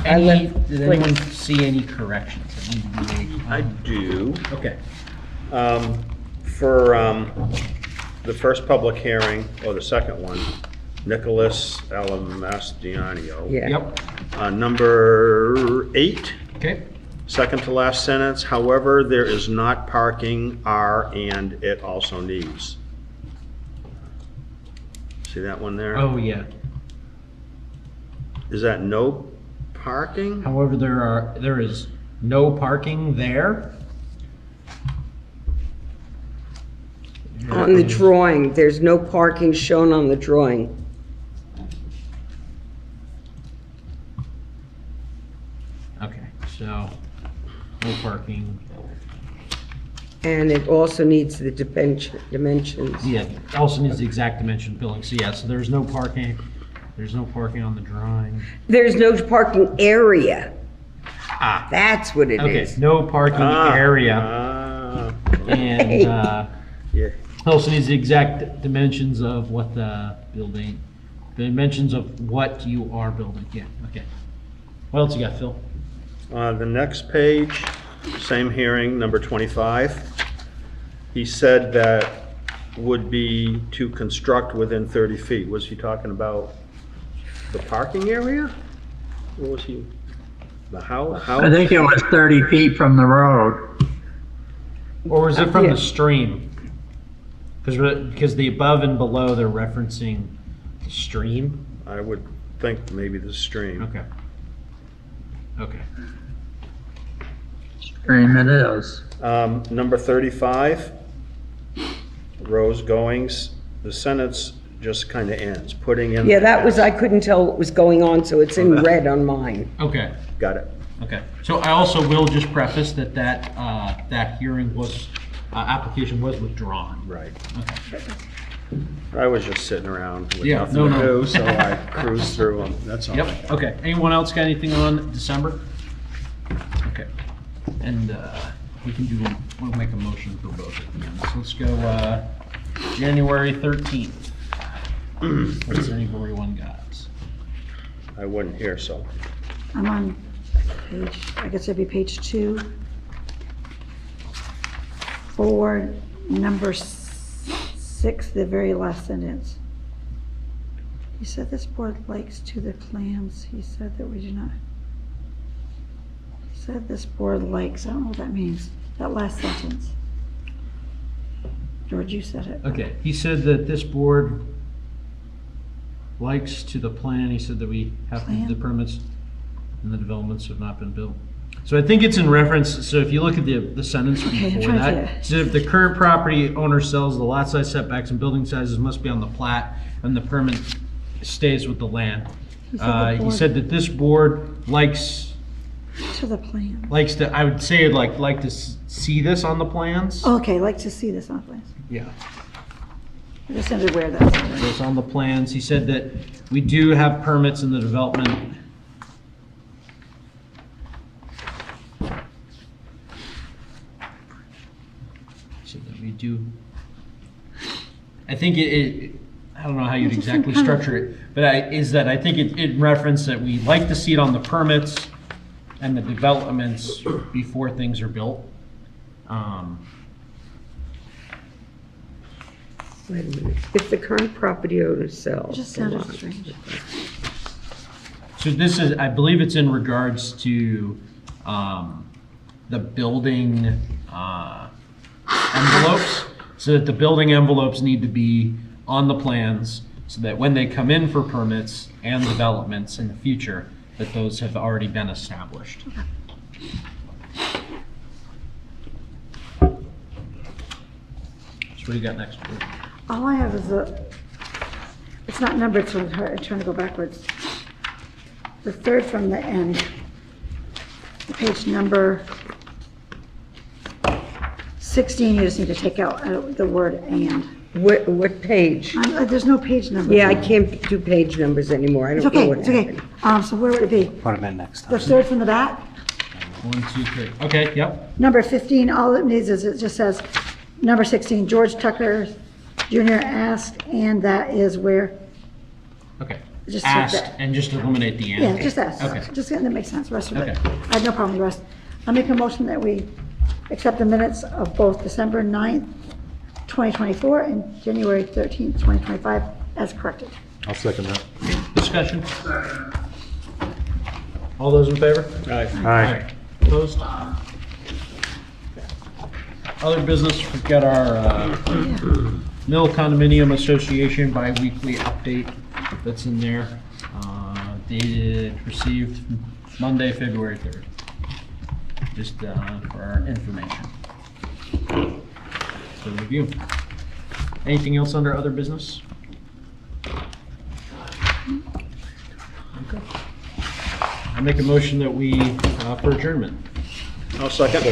I Did anyone see any corrections that need to be made? I do. Okay. For the first public hearing, or the second one, Nicholas Alamastiano. Yeah. Yep. Number 8. Okay. Second to last sentence, however, there is not parking, and it also needs. See that one there? Oh, yeah. Is that no parking? However, there is no parking there. On the drawing, there's no parking shown on the drawing. Okay, so no parking. And it also needs the dimensions. Yeah, it also needs the exact dimension of building. So yeah, so there's no parking. There's no parking on the drawing. There's no parking area. Ah. That's what it Okay, is. no parking area. And yeah. also needs the exact dimensions of what the building, the dimensions of what you are building. Yeah, okay. What else you got, Phil? The next page, same hearing, number 25. He said that would be to construct within 30 feet. Was he talking about the parking area? What was he? The house? I think it was 30 feet from the road. Or was it from the stream? Because the above and below, they're referencing the stream. I would think maybe the stream. Okay. Okay. Stream it is. Number 35, Rose Goings, the sentence just kind of ends, putting in. Yeah, that was, I couldn't tell what was going on, so it's in red on mine. Okay. Got it. Okay. So I also will just preface that that hearing was, application was withdrawn. Right. Okay. I was just sitting around with Yeah, nothing no, to no. do, so I cruised through them, that's all. Yep, okay. Anyone else got anything on December? Okay. And we can do, we'll make a motion for both of them. So let's go January 13th. What's everyone got? I wasn't here, so. I'm on page, I guess it'd be page 2. For number 6, the very last sentence. He said this board likes to the plans. He said that we do not. He said this board likes, I don't know what that means, that last sentence. George, you said it. Okay, he said that this board likes to the plan. He said that we have the permits and the developments have not been built. So I think it's in reference, so if you look at the sentence before that, so if the current property owner sells, the lot size setbacks and building sizes must be on the plat and the permit stays with the land. He said that this board likes to the plan. Likes to, I would say like to see this on the plans. Okay, like to see this on plans. Yeah. I just wondered where that's. It's on the plans. He said that we do have permits in the development. So that we do. I think I don't know how you'd exactly structure it, but I think it in reference that we like to see it on the permits and the developments before things are built. Wait a minute. If the current property owner sells. It just the sounded lot. strange. So this is, I believe it's in regards to the building envelopes, so that the building envelopes need to be on the plans, so that when they come in for permits and developments in the future, that those have already been established. So what do you got next? All I have is it's not numbered, so I'm trying to go backwards. The third from the end, page number 16, you just need to take out the word "and." What page? There's no page number. Yeah, I can't do page numbers anymore. I It's don't know okay, what it's okay. happened. So where would it be? Put them in next time. The third from the back? 1, 2, 3. Okay, yep. Number 15, all it needs is, it just says, number 16, George Tucker Jr. asked, and that is where, Okay. Just take Asked, that. and just eliminate the and. yeah, just ask. Okay. Just, that makes sense, the rest of it. Okay. I have no problem with the rest. I make a motion that we accept the minutes of both December 9th, 2024 and January 13th, 2025 as corrected. I'll second that. Discussion? All those in favor? Aye. Opposed? Other business, we've got our Mill Condominium Association bi-weekly update that's in there, dated, received Monday, February 3rd. Just for our information. For review. Anything else under other business? Okay. I make a motion that we, for adjournment. I'll second.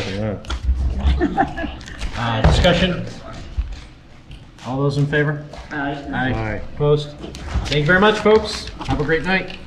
Discussion? All those in favor? Aye. Opposed? Thank you very much, folks. Have a great night.